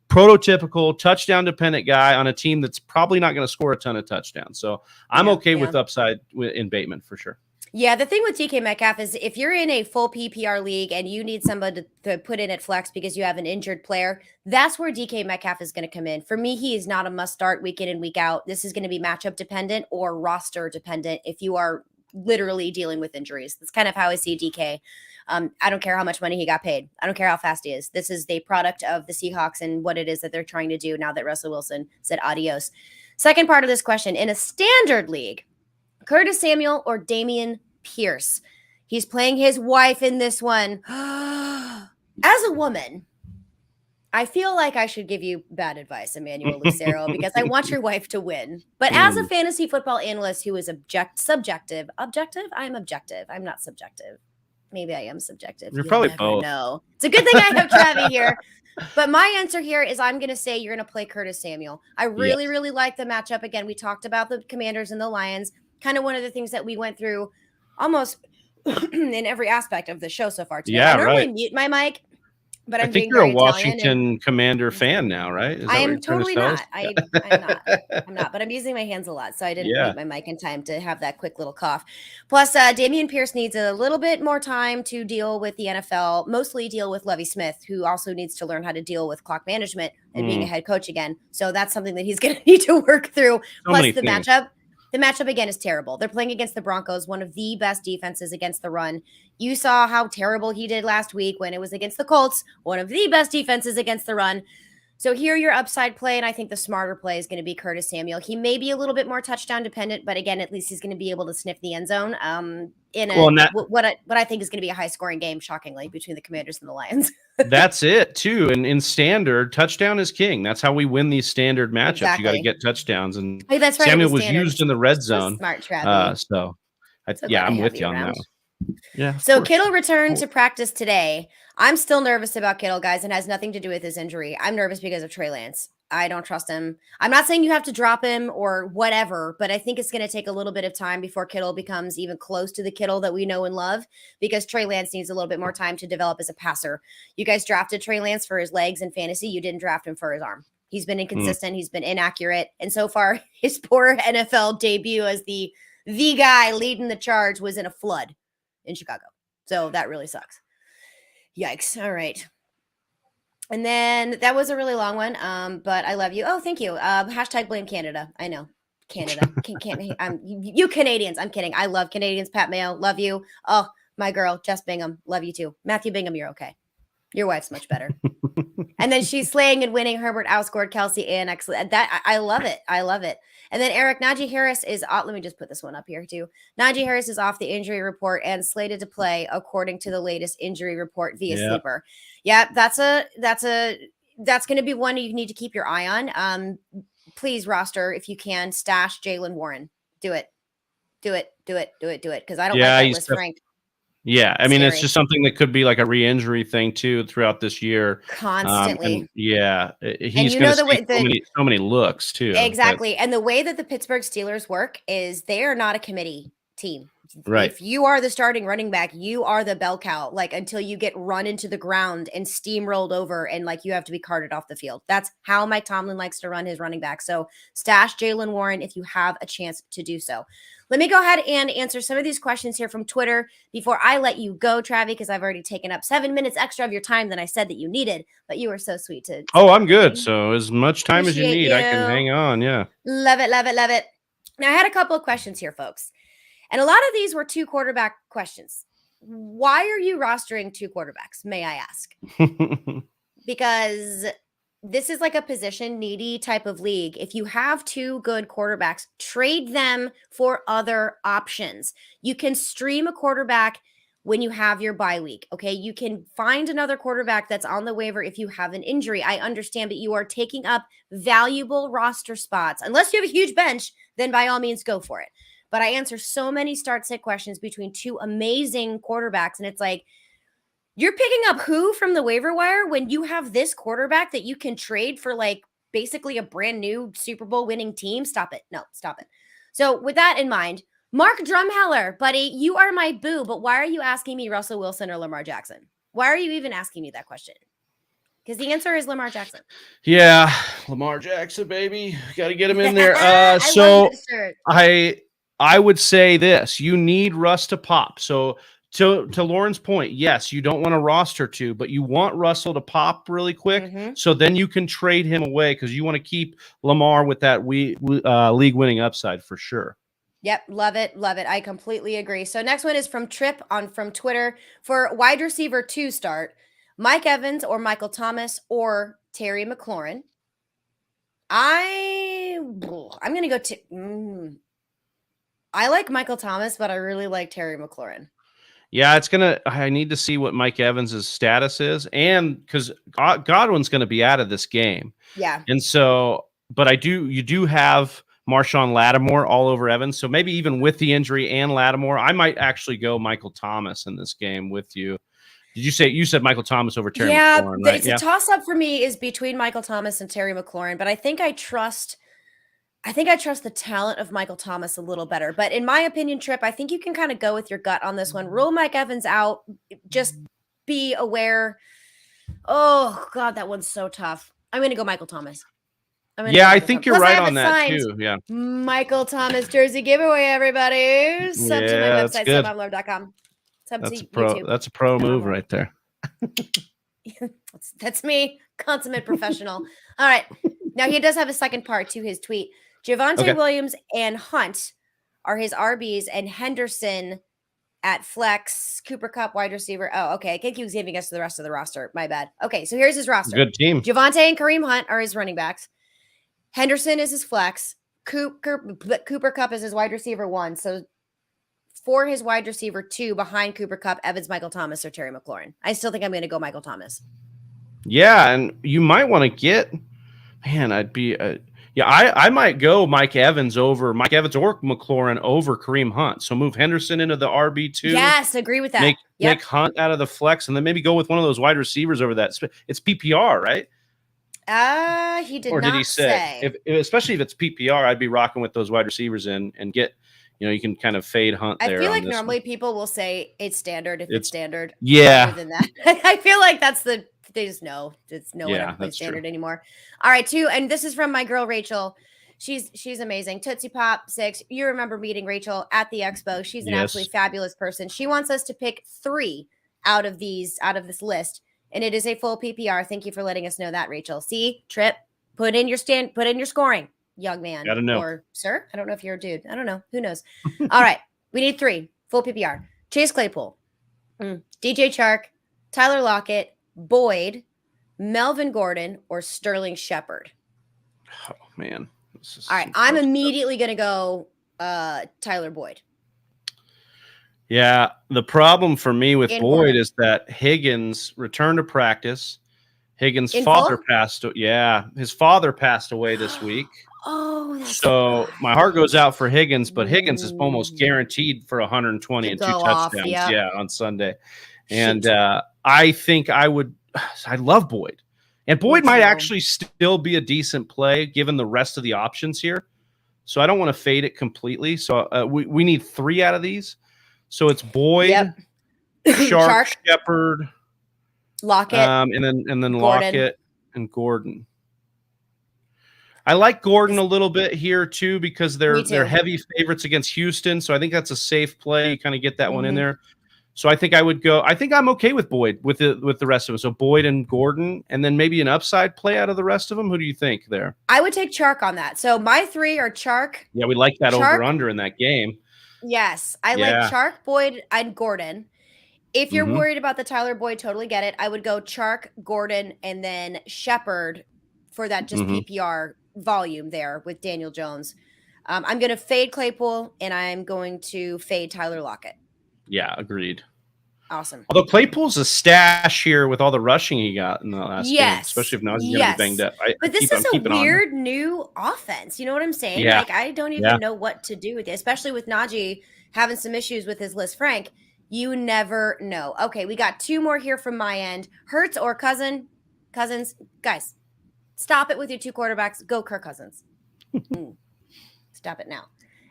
prototypical touchdown-dependent guy on a team that's probably not going to score a ton of touchdowns. So I'm okay with upside in Bateman for sure. Yeah, the thing with DK Metcalf is if you're in a full PPR league and you need somebody to put in at flex because you have an injured player, that's where DK Metcalf is going to come in. For me, he is not a must-start week in and week out. This is going to be matchup-dependent or roster-dependent if you are literally dealing with injuries. That's kind of how I see DK. I don't care how much money he got paid. I don't care how fast he is. This is the product of the Seahawks and what it is that they're trying to do now that Russell Wilson said adios. Second part of this question, in a standard league, Curtis Samuel or Damian Pierce? He's playing his wife in this one. As a woman, I feel like I should give you bad advice, Emmanuel Lucero, because I want your wife to win. But as a fantasy football analyst who is subjective, I'm objective. I'm not subjective. Maybe I am subjective. You're probably both. No, it's a good thing I have Travi here. But my answer here is I'm going to say you're going to play Curtis Samuel. I really, really like the matchup. Again, we talked about the Commanders and the Lions. Kind of one of the things that we went through almost in every aspect of the show so far today. I normally mute my mic, but I think you're a Washington Commander fan now, right? I am totally not. I'm not, but I'm using my hands a lot, so I didn't mute my mic in time to have that quick little cough. Plus, Damian Pierce needs a little bit more time to deal with the NFL, mostly deal with Lovie Smith, who also needs to learn how to deal with clock management and being a head coach again. So that's something that he's going to need to work through. Plus, the matchup. The matchup, again, is terrible. They're playing against the Broncos, one of the best defenses against the run. You saw how terrible he did last week when it was against the Colts, one of the best defenses against the run. So here your upside play, and I think the smarter play is going to be Curtis Samuel. He may be a little bit more touchdown dependent, but again, at least he's going to be able to sniff the end zone. in what I think is going to be a high scoring game, shockingly, between the Commanders and the Lions. That's it too. And in standard, touchdown is king. That's how we win these standard matchups. Exactly. You got to get touchdowns. And that's right, Samuel was used in the red zone. Smart, Travis. I'm with you on that one. Yeah. So Kittle returned to practice today. I'm still nervous about Kittle, guys, and has nothing to do with his injury. I'm nervous because of Trey Lance. I don't trust him. I'm not saying you have to drop him or whatever, but I think it's going to take a little bit of time before Kittle becomes even close to the Kittle that we know and love, because Trey Lance needs a little bit more time to develop as a passer. You guys drafted Trey Lance for his legs in fantasy. You didn't draft him for his arm. He's been inconsistent. He's been inaccurate. And so far, his poor NFL debut as the guy leading the charge was in a flood in Chicago. So that really sucks. Yikes. All right. And then that was a really long one. But I love you. Oh, thank you. Hashtag blame Canada. I know. Canada. You Canadians. I'm kidding. I love Canadians. Pat Mayo. Love you. Oh, my girl, Jess Bingham. Love you too. Matthew Bingham, you're okay. Your wife's much better. And then she's slaying and winning. Herbert outscored Kelsey and excellent. I love it. I love it. And then Eric, Najee Harris is off. Let me just put this one up here too. Najee Harris is off the injury report and slated to play according to the latest injury report via Sleeper. Yeah, that's going to be one you need to keep your eye on. Please roster, if you can, stash Jaylen Warren. Do it. Because I don't like that list, Frank. Yeah, I mean, it's just something that could be like a re-injury thing too throughout this year. Constantly. He's going to see so many looks too. Exactly. And the way that the Pittsburgh Steelers work is they are not a committee team. Right. If you are the starting running back, you are the bell cow, like until you get run into the ground and steamrolled over and like you have to be carted off the field. That's how Mike Tomlin likes to run his running back. So stash Jaylen Warren if you have a chance to do so. Let me go ahead and answer some of these questions here from Twitter before I let you go, Travi, because I've already taken up 7 minutes extra of your time than I said that you needed, but you were so sweet to. Oh, I'm good. So as much time as you need, I can hang on. Yeah. Love it. Now I had a couple of questions here, folks. And a lot of these were 2 quarterback questions. Why are you rostering 2 quarterbacks, may I ask? Because this is like a position needy type of league. If you have 2 good quarterbacks, trade them for other options. You can stream a quarterback when you have your bye week. Okay. You can find another quarterback that's on the waiver if you have an injury. I understand, but you are taking up valuable roster spots. Unless you have a huge bench, then by all means go for it. But I answer so many start-sit questions between 2 amazing quarterbacks. And it's like, you're picking up who from the waiver wire when you have this quarterback that you can trade for like basically a brand new Super Bowl winning team? Stop it. No, stop it. So with that in mind, Mark Drumheller, buddy, you are my boo, but why are you asking me Russell Wilson or Lamar Jackson? Why are you even asking me that question? Because the answer is Lamar Jackson. Yeah, Lamar Jackson, baby. Got to get him in there. So I would say this. You need Russ to pop. So to Lauren's point, yes, you don't want to roster 2, but you want Russell to pop really quick. So then you can trade him away because you want to keep Lamar with that league winning upside for sure. Yep. Love it. I completely agree. So next one is from Trip from Twitter for wide receiver 2 start, Mike Evans or Michael Thomas or Terry McLaurin. I'm going to go to I like Michael Thomas, but I really like Terry McLaurin. Yeah, I need to see what Mike Evans' status is. And because Godwin's going to be out of this game. Yeah. And so, but you do have Marshawn Lattimore all over Evans. So maybe even with the injury and Lattimore, I might actually go Michael Thomas in this game with you. You said Michael Thomas over Terry McLaurin, right? It's a toss-up for me is between Michael Thomas and Terry McLaurin, but I think I trust the talent of Michael Thomas a little better. But in my opinion, Trip, I think you can kind of go with your gut on this one. Rule Mike Evans out. Just be aware. Oh, God, that one's so tough. I'm going to go Michael Thomas. I think you're right on that too. Yeah. Michael Thomas jersey giveaway, everybody. Sub to my website, subbomblove.com. That's a pro move right there. That's me, consummate professional. All right. Now he does have a second part to his tweet. Javonte Williams and Hunt are his RBs, and Henderson at flex, Cooper Kupp wide receiver. Oh, okay. I think he was giving us the rest of the roster. My bad. Okay, so here's his roster. Good team. Javonte and Kareem Hunt are his running backs. Henderson is his flex. Cooper Kupp is his wide receiver 1. So for his wide receiver 2 behind Cooper Kupp, Evans, Michael Thomas, or Terry McLaurin. I still think I'm going to go Michael Thomas. Yeah, and you might want to get, I might go Mike Evans or McLaurin over Kareem Hunt. So move Henderson into the RB2. Yes, agree with that. Make Hunt out of the flex, and then maybe go with one of those wide receivers over that. It's PPR, right? He did not say. Especially if it's PPR, I'd be rocking with those wide receivers and get, you can kind of fade Hunt there. I feel like normally people will say it's standard if it's standard. Yeah. Other than that, I feel like they just know it's no one ever plays standard anymore. All right, 2, and this is from my girl Rachel. She's amazing. Tootsie Pop 6. You remember meeting Rachel at the expo. She's an absolutely fabulous person. She wants us to pick 3 out of this list, and it is a full PPR. Thank you for letting us know that, Rachel. See, Trip, put in your scoring, young man. Gotta know. Or sir. I don't know if you're a dude. I don't know. Who knows? All right, we need 3 full PPR. Chase Claypool, DJ Chark, Tyler Lockett, Boyd, Melvin Gordon, or Sterling Shepard. Oh man. All right, I'm immediately going to go Tyler Boyd. Yeah, the problem for me with Boyd is that Higgins returned to practice. Higgins' father passed. Yeah, his father passed away this week. Oh, that's so my heart goes out for Higgins, but Higgins is almost guaranteed for 120 and 2 touchdowns. Yeah, on Sunday. And I think I love Boyd. And Boyd might actually still be a decent play given the rest of the options here. So I don't want to fade it completely. So we need 3 out of these. So it's Boyd, Chark, Shepard, Lockett, and then Lockett and Gordon. I like Gordon a little bit here too because they're heavy favorites against Houston. So I think that's a safe play. You kind of get that one in there. So I think I would go. I think I'm okay with Boyd with the rest of them. So Boyd and Gordon, and then maybe an upside play out of the rest of them. Who do you think there? I would take Chark on that. So my 3 are Chark. Yeah, we like that over under in that game. Yes, I like Chark, Boyd, and Gordon. If you're worried about the Tyler Boyd, totally get it. I would go Chark, Gordon, and then Shepard for that just PPR volume there with Daniel Jones. I'm going to fade Claypool, and I'm going to fade Tyler Lockett. Yeah, agreed. Awesome. Although Claypool's a stash here with all the rushing he got in the last game, especially if now he's going to be banged up. But this is a weird new offense. You know what I'm saying? Yeah. Like, I don't even know what to do with it, especially with Najee having some issues with his Liz Frank. You never know. Okay, we got 2 more here from my end. Hurts or Cousins? Guys, stop it with your 2 quarterbacks. Go Kirk Cousins. Stop it now.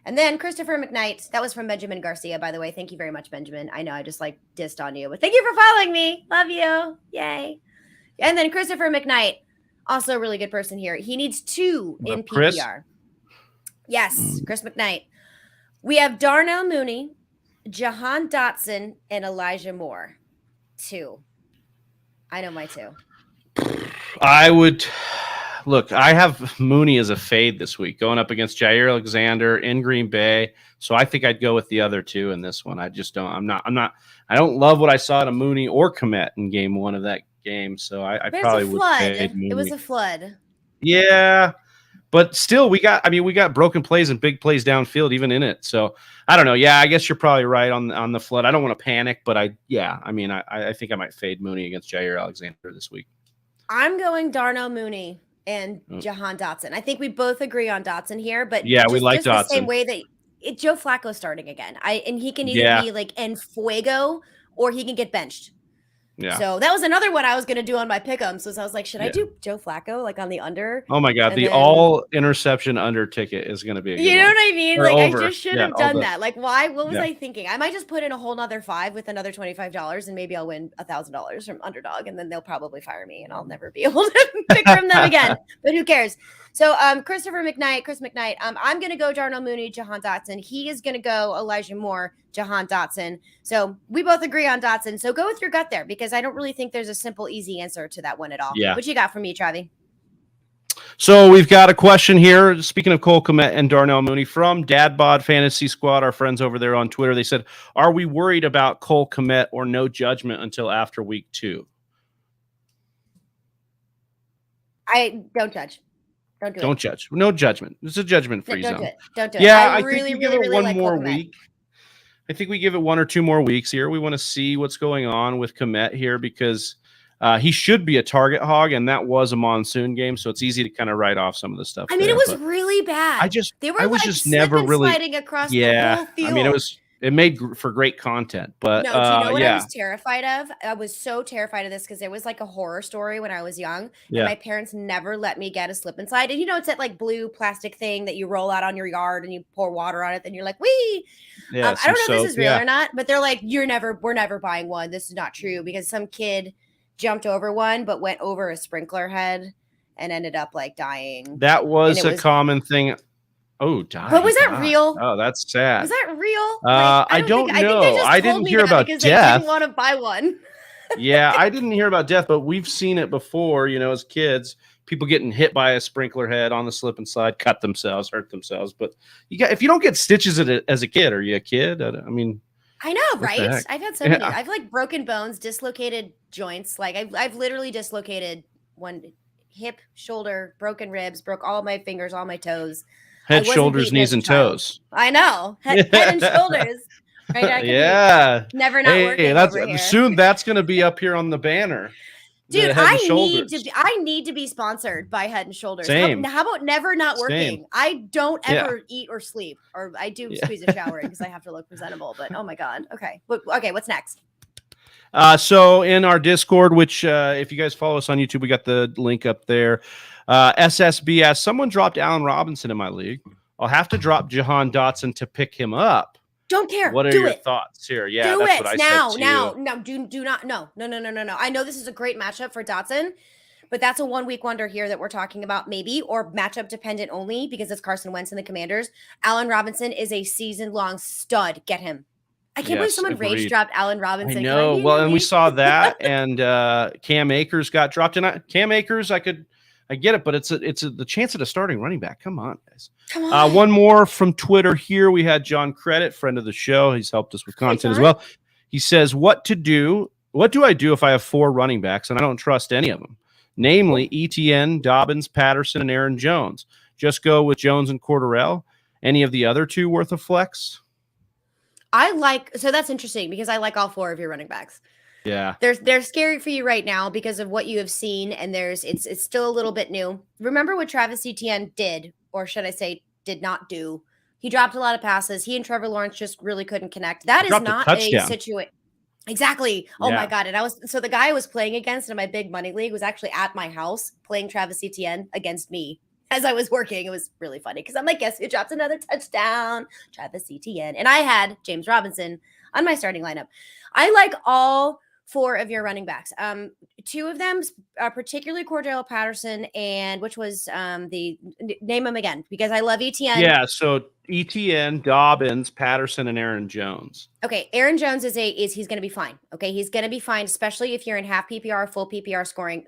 And then Christopher McKnight. That was from Benjamin Garcia, by the way. Thank you very much, Benjamin. I know I just dissed on you, but thank you for following me. Love you. Yay. And then Christopher McKnight, also a really good person here. He needs 2 in PPR. Chris? Yes, Chris McKnight. We have Darnell Mooney, Jahan Dotson, and Elijah Moore. 2. I know my 2. I would look. I have Mooney as a fade this week, going up against Jair Alexander in Green Bay. So I think I'd go with the other 2 in this one. I just don't. I don't love what I saw to Mooney or Kmet in game 1 of that game. So I probably would fade Mooney. It was a flood. Yeah. But still, we got broken plays and big plays downfield even in it. So I don't know. Yeah, I guess you're probably right on the flood. I don't want to panic, but I think I might fade Mooney against Jair Alexander this week. I'm going Darnell Mooney and Jahan Dotson. I think we both agree on Dotson here, but we like Dotson. The same way that Joe Flacco starting again. And he can either be like en fuego or he can get benched. Yeah. So that was another one I was going to do on my pick'em. So I was like, should I do Joe Flacco like on the under? Oh my God. The all interception under ticket is going to be a good You know one. what I mean? Or like over. I just should have done that. Like why? What was I thinking? I might just put in a whole nother 5 with another $25 and maybe I'll win $1,000 from Underdog and then they'll probably fire me and I'll never be able to pick from them again. But who cares? So Chris McKnight, I'm going to go Darnell Mooney, Jahan Dotson. He is going to go Elijah Moore, Jahan Dotson. So we both agree on Dotson. So go with your gut there because I don't really think there's a simple, easy answer to that one at all. Yeah. What you got for me, Travi? So we've got a question here. Speaking of Cole Kmet and Darnell Mooney from Dadbod Fantasy Squad, our friends over there on Twitter, they said, are we worried about Cole Kmet or no judgment until after week 2? I don't judge. Don't judge. No judgment. It's a judgment-free zone. Don't do it. Yeah, I I really, think you really, give it one like more Cole Kmet. week. I think we give it 1 or 2 more weeks here. We want to see what's going on with Komet here because he should be a target hog, and that was a monsoon game, so it's easy to kind of write off some of the stuff. I mean, it was really bad. They were just never really sliding across the whole field. I mean, it made for great content, but no, do you know what I was terrified of? I was so terrified of this because it was like a horror story when I was young, and my parents never let me get a slip and slide. And it's that like blue plastic thing that you roll out on your yard and you pour water on it, and you're like, wee. I don't know if this is real or not, but they're like, we're never buying one. This is not true because some kid jumped over one, but went over a sprinkler head and ended up like dying. That was a common thing. Oh, died. But was that real? Oh, that's sad. Was that real? I don't know. I didn't hear about death. They didn't want to buy one. Yeah, I didn't hear about death, but we've seen it before, as kids, people getting hit by a sprinkler head on the slip and slide, cut themselves, hurt themselves. But if you don't get stitches as a kid, are you a kid? I mean, I know, right? I've had so many. I've like broken bones, dislocated joints. Like I've literally dislocated one hip, shoulder, broken ribs, broke all my fingers, all my toes. Head, shoulders, knees, and toes. I know. Head and shoulders. Right? Yeah. Never not working over here. Soon that's going to be up here on the banner. Dude, I need to be sponsored by Head and Shoulders. Same. How about never not working? Same. I don't ever eat or sleep. Or I do squeeze a shower because I have to look presentable. But oh my God. Okay. What's next? So in our Discord, which if you guys follow us on YouTube, we got the link up there. SSB asks, someone dropped Allen Robinson in my league. I'll have to drop Jahan Dotson to pick him up. Don't care. What are your thoughts here? Yeah, that's what I said to you. No, do not. No. I know this is a great matchup for Dotson, but that's a 1 week wonder here that we're talking about maybe, or matchup dependent only because it's Carson Wentz and the Commanders. Allen Robinson is a season-long stud. Get him. I can't believe someone rage dropped Allen Robinson. I know. Well, and we saw that, and Cam Akers got dropped. And Cam Akers, I get it, but it's the chance at a starting running back. Come on, guys. Come on. One more from Twitter here. We had John Credit, friend of the show. He's helped us with content as well. He says, what do I do if I have 4 running backs and I don't trust any of them? Namely, ETN, Dobbins, Patterson, and Aaron Jones. Just go with Jones and Cordarrelle. Any of the other 2 worth a flex? So that's interesting because I like all 4 of your running backs. Yeah. They're scary for you right now because of what you have seen, and it's still a little bit new. Remember what Travis Etienne did, or should I say did not do? He dropped a lot of passes. He and Trevor Lawrence just really couldn't connect. That is not a situation. Exactly. Oh my God. And the guy I was playing against in my big money league was actually at my house playing Travis Etienne against me as I was working. It was really funny because I'm like, guess who drops another touchdown? Travis Etienne. And I had James Robinson on my starting lineup. I like all 4 of your running backs. 2 of them, particularly Cordarrelle Patterson, and which was name them again because I love ETN. Yeah, so ETN, Dobbins, Patterson, and Aaron Jones. Okay, Aaron Jones he's going to be fine. Okay, he's going to be fine, especially if you're in half PPR, full PPR scoring.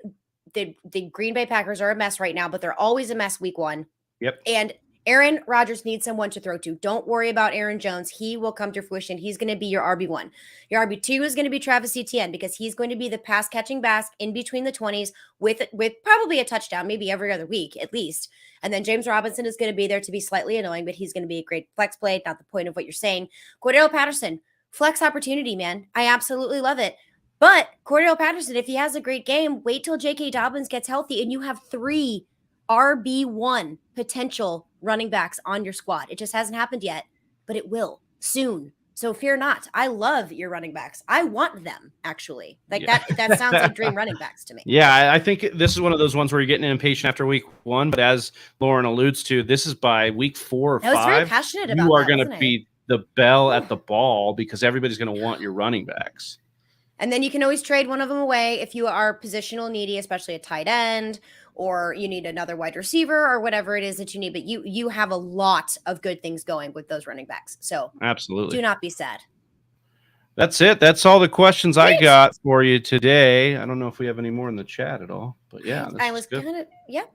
The Green Bay Packers are a mess right now, but they're always a mess week 1. Yep. And Aaron Rodgers needs someone to throw to. Don't worry about Aaron Jones. He will come to fruition. He's going to be your RB1. Your RB2 is going to be Travis Etienne because he's going to be the pass catching back in between the 20s with probably a touchdown, maybe every other week at least. And then James Robinson is going to be there to be slightly annoying, but he's going to be a great flex play. Not the point of what you're saying. Cordarrelle Patterson, flex opportunity, man. I absolutely love it. But Cordarrelle Patterson, if he has a great game, wait till J.K. Dobbins gets healthy and you have 3 RB1 potential running backs on your squad. It just hasn't happened yet, but it will soon. So fear not. I love your running backs. I want them, actually. That sounds like dream running backs to me. Yeah, I think this is one of those ones where you're getting impatient after week 1, but as Lauren alludes to, this is by week 4 or 5. I was very passionate about you are going to be the bell at the ball because everybody's going to want your running backs. And then you can always trade one of them away if you are positional needy, especially a tight end, or you need another wide receiver or whatever it is that you need. But you have a lot of good things going with those running backs. So absolutely, do not be sad. That's it. That's all the questions I got for you today. I don't know if we have any more in the chat at all, but yeah.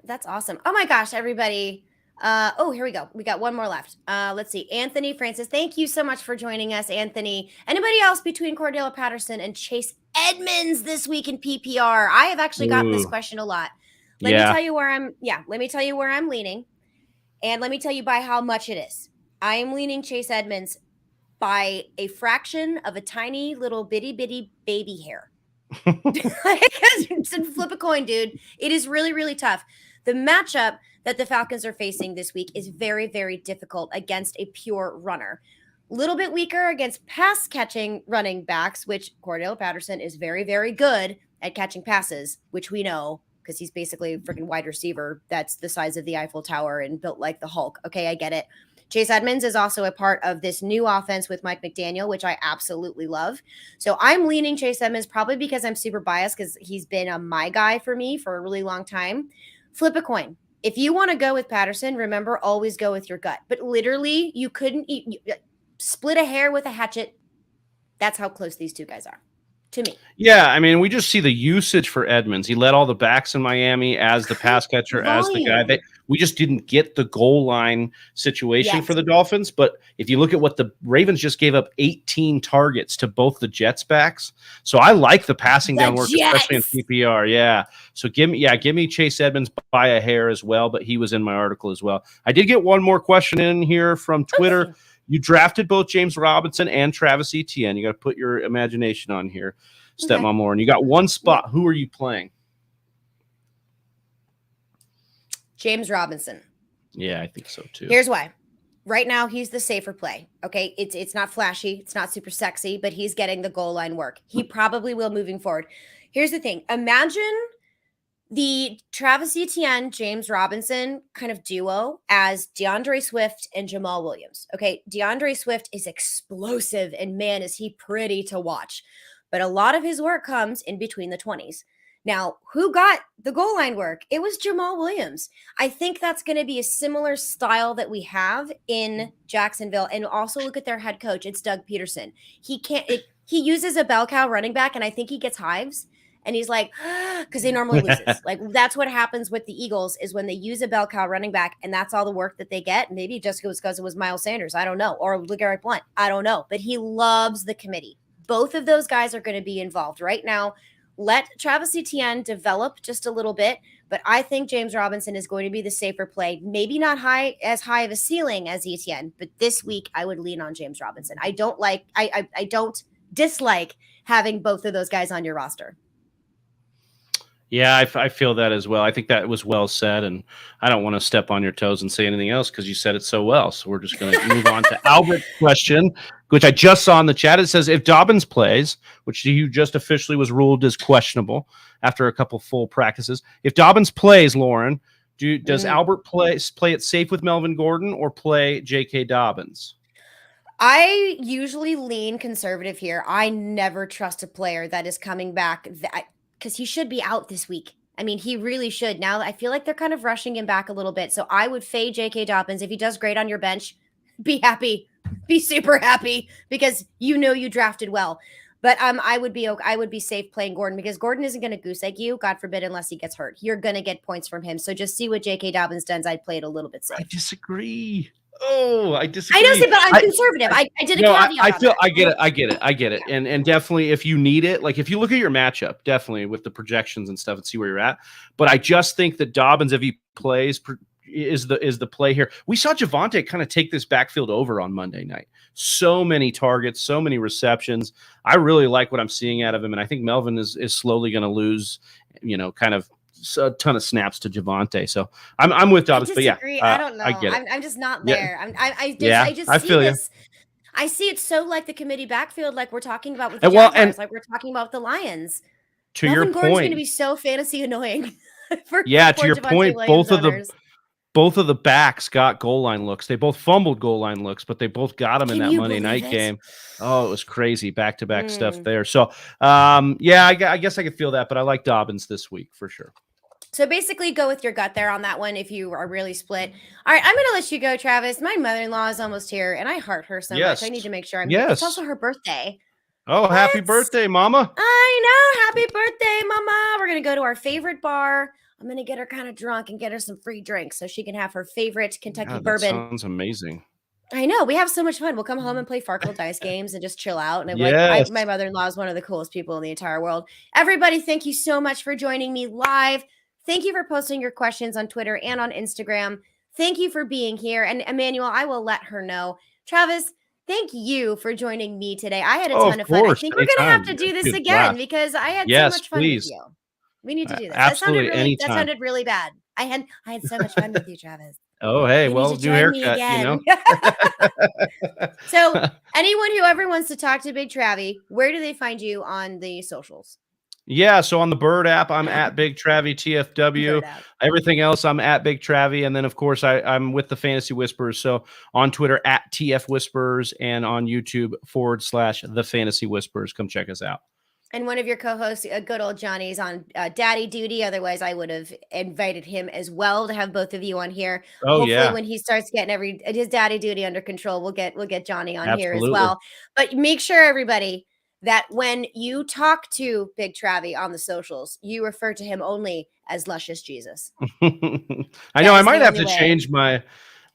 That's awesome. Oh my gosh, everybody. Here we go. We got one more left. Let's see. Anthony Francis, thank you so much for joining us, Anthony. Anybody else between Cordarrelle Patterson and Chase Edmonds this week in PPR? I have actually gotten this question a lot. Let me tell you where I'm leaning, and let me tell you by how much it is. I am leaning Chase Edmonds by a fraction of a tiny little bitty baby hair. Flip a coin, dude. It is really, really tough. The matchup that the Falcons are facing this week is very, very difficult against a pure runner. Little bit weaker against pass catching running backs, which Cordell Patterson is very, very good at catching passes, which we know because he's basically a freaking wide receiver that's the size of the Eiffel Tower and built like the Hulk. Okay, I get it. Chase Edmonds is also a part of this new offense with Mike McDaniel, which I absolutely love. So I'm leaning Chase Edmonds probably because I'm super biased because he's been my guy for me for a really long time. Flip a coin. If you want to go with Patterson, remember, always go with your gut. But literally, you couldn't split a hair with a hatchet. That's how close these two guys are to me. Yeah, I mean, we just see the usage for Edmonds. He led all the backs in Miami as the pass catcher, as the guy. We just didn't get the goal line situation for the Dolphins. But if you look at what the Ravens just gave up 18 targets to both the Jets backs. So I like the passing down work, especially in PPR. Yeah. So give me Chase Edmonds by a hair as well. But he was in my article as well. I did get one more question in here from Twitter. Okay. You drafted both James Robinson and Travis Etienne. You got to put your imagination on here, Stepmom Lauren. You got one spot. Who are you playing? James Robinson. Yeah, I think so too. Here's why. Right now, he's the safer play. Okay, it's not flashy. It's not super sexy, but he's getting the goal line work. He probably will moving forward. Here's the thing. Imagine the Travis Etienne, James Robinson kind of duo as DeAndre Swift and Jamal Williams. Okay, DeAndre Swift is explosive, and man, is he pretty to watch. But a lot of his work comes in between the 20s. Now, who got the goal line work? It was Jamal Williams. I think that's going to be a similar style that we have in Jacksonville. And also look at their head coach. It's Doug Peterson. He uses a bell cow running back, and I think he gets hives. And he's like, because he normally loses. Like, that's what happens with the Eagles is when they use a bell cow running back, and that's all the work that they get. Maybe just because it was Miles Sanders. I don't know. Or LeGarrette Blount. I don't know. But he loves the committee. Both of those guys are going to be involved right now. Let Travis Etienne develop just a little bit, but I think James Robinson is going to be the safer play. Maybe not as high of a ceiling as Etienne, but this week I would lean on James Robinson. I don't dislike having both of those guys on your roster. Yeah, I feel that as well. I think that was well said, and I don't want to step on your toes and say anything else because you said it so well. So we're just going to move on to Albert's question, which I just saw in the chat. It says, if Dobbins plays, which you just officially was ruled as questionable after a couple full practices. If Dobbins plays, Lauren, does Albert play it safe with Melvin Gordon or play J.K. Dobbins? I usually lean conservative here. I never trust a player that is coming back because he should be out this week. I mean, he really should. Now, I feel like they're kind of rushing him back a little bit. So I would fade J.K. Dobbins. If he does great on your bench, be happy. Be super happy because you know you drafted well. But I would be safe playing Gordon because Gordon isn't going to goose egg you, God forbid, unless he gets hurt. You're going to get points from him. So just see what J.K. Dobbins does. I'd play it a little bit safe. I disagree. Oh, I disagree. I know, but I'm conservative. I did a caveat. I get it. And definitely if you need it, like if you look at your matchup, definitely with the projections and stuff and see where you're at. But I just think that Dobbins, if he plays, is the play here. We saw Javonte kind of take this backfield over on Monday night. So many targets, so many receptions. I really like what I'm seeing out of him. And I think Melvin is slowly going to lose, kind of a ton of snaps to Javonte. So I'm with Dobbins, but yeah, I don't know. I get it. I'm just not there. Yeah. I feel this. I see it so like the committee backfield, like we're talking about with the Jaguars, like we're talking about the Lions. To Melvin your Gordon's point, going to be so fantasy annoying. To your point, both of the backs got goal line looks. They both fumbled goal line looks, but they both got them in that Monday night game. Oh, it was crazy. Back-to-back stuff there. So, I guess I could feel that, but I like Dobbins this week for sure. So basically go with your gut there on that one if you are really split. All right, I'm going to let you go, Travis. My mother-in-law is almost here, and I heart her so much. I need to make sure I'm here. It's also her birthday. Oh, happy birthday, Mama. I know. Happy birthday, Mama. We're going to go to our favorite bar. I'm going to get her kind of drunk and get her some free drinks so she can have her favorite Kentucky bourbon. Sounds amazing. I know. We have so much fun. We'll come home and play Farkle dice games and just chill out. And my mother-in-law is one of the coolest people in the entire world. Everybody, thank you so much for joining me live. Thank you for posting your questions on Twitter and on Instagram. Thank you for being here. And Emmanuel, I will let her know. Travis, thank you for joining me today. I had a ton of fun. I think we're going to have to do this again because I had so much fun with you. We need to do this. Absolutely, that sounded really bad. I had so much fun with you, Travis. Oh, hey, well, new haircut, you know. So anyone who ever wants to talk to Big Travie, where do they find you on the socials? Yeah, so on the Bird app, I'm at Big Travie TFW. Everything else, I'm at Big Travie, and then of course I'm with the Fantasy Whisperers. So on Twitter at TF Whisperers and on YouTube / the Fantasy Whisperers. Come check us out. And one of your co-hosts, good old Johnny's on daddy duty. Otherwise, I would have invited him as well to have both of you on here. Oh, hopefully, when he starts getting his daddy duty under control, we'll get Johnny on here as well. But make sure, everybody, that when you talk to Big Travie on the socials, you refer to him only as Luscious Jesus. I know I might have to change my.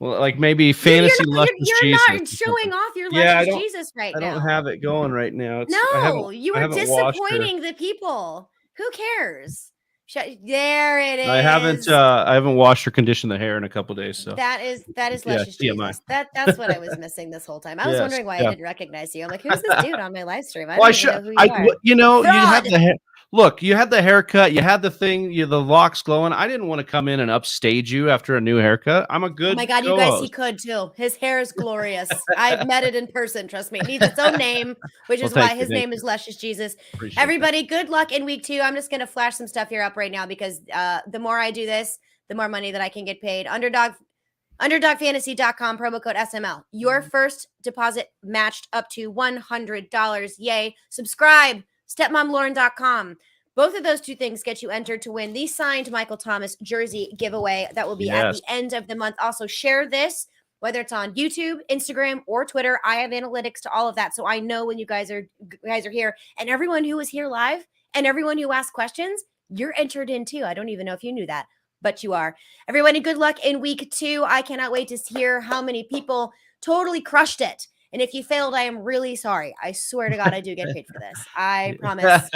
Well, like maybe fantasy luscious Jesus. You're not showing off your luscious Jesus right now. I don't have it going right now. No, you are disappointing the people. Who cares? There it is. I haven't washed or conditioned the hair in a couple days. So that is luscious Jesus. That's what I was missing this whole time. I was wondering why I didn't recognize you. I'm like, who's this dude on my live stream? I don't even know who you are. You have the hair. Look, you had the haircut, you had the thing, the locks glowing. I didn't want to come in and upstage you after a new haircut. I'm a good. Oh my God, you guys, he could too. His hair is glorious. I've met it in person. Trust me, it needs its own name, which is why his name is Luscious Jesus. Everybody, good luck in week 2. I'm just gonna flash some stuff here up right now because the more I do this, the more money that I can get paid. Underdogfantasy.com, promo code SML. Your first deposit matched up to $100. Yay! Subscribe. Stepmomlauren.com. Both of those 2 things get you entered to win the signed Michael Thomas jersey giveaway that will be at the end of the month. Also, share this, whether it's on YouTube, Instagram, or Twitter. I have analytics to all of that, so I know when you guys are here. And everyone who is here live and everyone who asked questions, you're entered in too. I don't even know if you knew that, but you are. Everybody, good luck in week 2. I cannot wait to hear how many people totally crushed it. And if you failed, I am really sorry. I swear to God, I do get paid for this. I promise.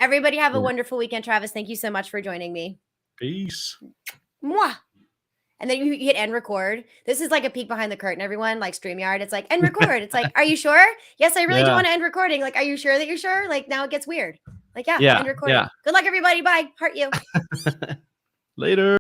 Everybody have a wonderful weekend. Travis, thank you so much for joining me. Peace. Mwah. And then you hit end record. This is like a peek behind the curtain, everyone, like StreamYard. It's like end record. It's like, are you sure? Yes, I really do want to end recording. Like, are you sure that you're sure? Like, now it gets weird. Like, end recording. Good luck, everybody. Bye. Heart you. Later.